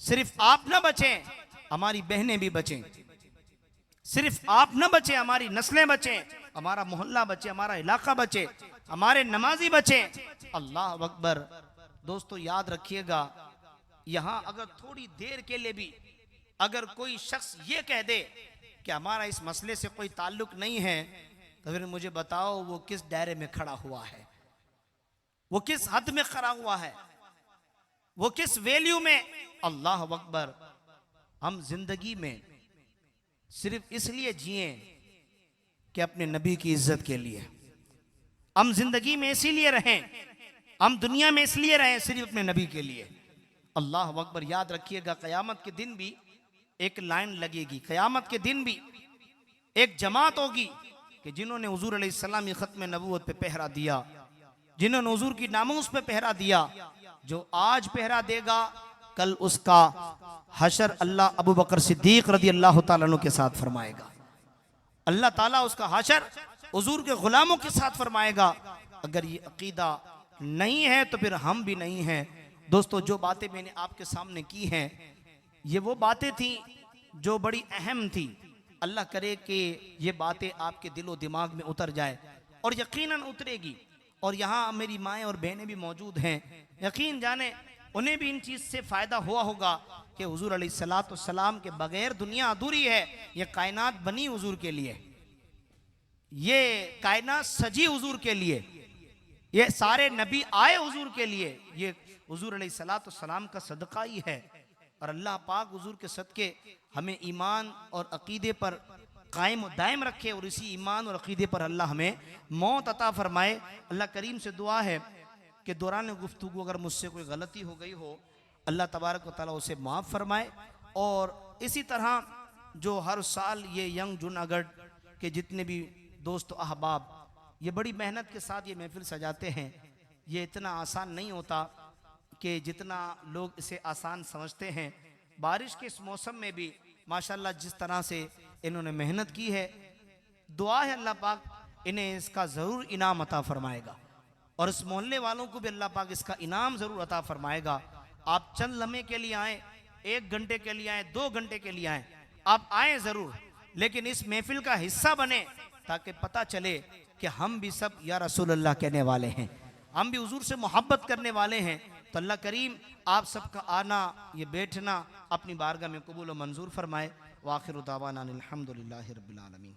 सिर्फ आप ना बचें, हमारी बहनें भी बचें। सिर्फ आप ना बचें, हमारी नस्लें बचें, हमारा मोहल्ला बचे, हमारा इलाका बचे, हमारे नमाजी बचे। अल्लाह अकबर। दोस्तों याद रखिएगा, यहां अगर थोड़ी देर के लिए भी अगर कोई शख्स ये कह दे कि हमारा इस मसले से कोई ताल्लुक नहीं है, तो फिर मुझे बताओ वो किस दायरे में खड़ा हुआ है, वो किस हद में खड़ा हुआ है, वो किस वैल्यू में। अल्लाह अकबर। हम जिंदगी में सिर्फ इसलिए जिए कि अपने नबी की इज्जत के लिए। हम जिंदगी में इसीलिए रहें, हम दुनिया में इसलिए रहें सिर्फ अपने नबी के लिए। अल्लाह अकबर। याद रखिएगा, क़यामत के दिन भी एक लाइन लगेगी, क़यामत के दिन भी एक जमात होगी कि जिन्होंने हुजूर अलैहिस्सलाम की ख़त्म नबूवत पे पहरा दिया, जिन्होंने हुजूर की नामूस पे पहरा दिया। जो आज पहरा देगा, कल उसका हशर अल्लाह अबू बकर सिद्दीक रज़ी अल्लाह ताला अन्हु के साथ फरमाएगा। अल्लाह ताला उसका हशर हुजूर के गुलामों के साथ फरमाएगा। अगर ये अकीदा नहीं है तो फिर हम भी नहीं हैं। दोस्तों, जो बातें मैंने आपके सामने की हैं, ये वो बातें थी जो बड़ी अहम थी। अल्लाह करे कि ये बातें आपके दिलो दिमाग में उतर जाए, और यकीनन उतरेगी। और यहाँ मेरी माएँ और बहनें भी मौजूद हैं, यकीन जाने उन्हें भी इन चीज़ से फ़ायदा हुआ होगा कि हुजूर अलैहिस्सलाम के बगैर दुनिया अधूरी है। ये कायनात बनी हुजूर के लिए, ये कायनात सजी हुजूर के लिए, ये सारे नबी आए हुजूर के लिए। ये हुजूर अलैहिस्सलाम का सदका ही है। और अल्लाह पाक हुजूर के सदके हमें ईमान और अकीदे पर कायम और दायम रखे, और इसी ईमान और अकीदे पर अल्लाह हमें मौत अता फरमाए। अल्लाह करीम से दुआ है कि दौरान गुफ्तगू अगर मुझसे कोई गलती हो गई हो, अल्लाह तबारक व तआला उसे माफ़ फरमाए। और इसी तरह जो हर साल ये यंग जूनागढ़ के जितने भी दोस्त अहबाब ये बड़ी मेहनत के साथ ये महफिल सजाते हैं, ये इतना आसान नहीं होता कि जितना लोग इसे आसान समझते हैं। बारिश के इस मौसम में भी माशाल्लाह जिस तरह से इन्होंने मेहनत की है, दुआ है अल्लाह पाक इन्हें इसका ज़रूर इनाम अता फरमाएगा, और इस मोहल्ले वालों को भी अल्लाह पाक इसका इनाम ज़रूर अता फरमाएगा। आप चंद लम्हे के लिए आएँ, 1 घंटे के लिए आएँ, 2 घंटे के लिए आएँ, आप आएँ ज़रूर, लेकिन इस महफिल का हिस्सा बने, ताकि पता चले कि हम भी सब या रसूल अल्लाह कहने वाले हैं, हम भी हुजूर से मोहब्बत करने वाले हैं। तो अल्लाह करीम आप सबका आना, ये बैठना अपनी बारगाह में कबूल व मंजूर फरमाए। वाखिर दावाना अनिल हम्दुलिल्लाहि रब्बिल आलमीन।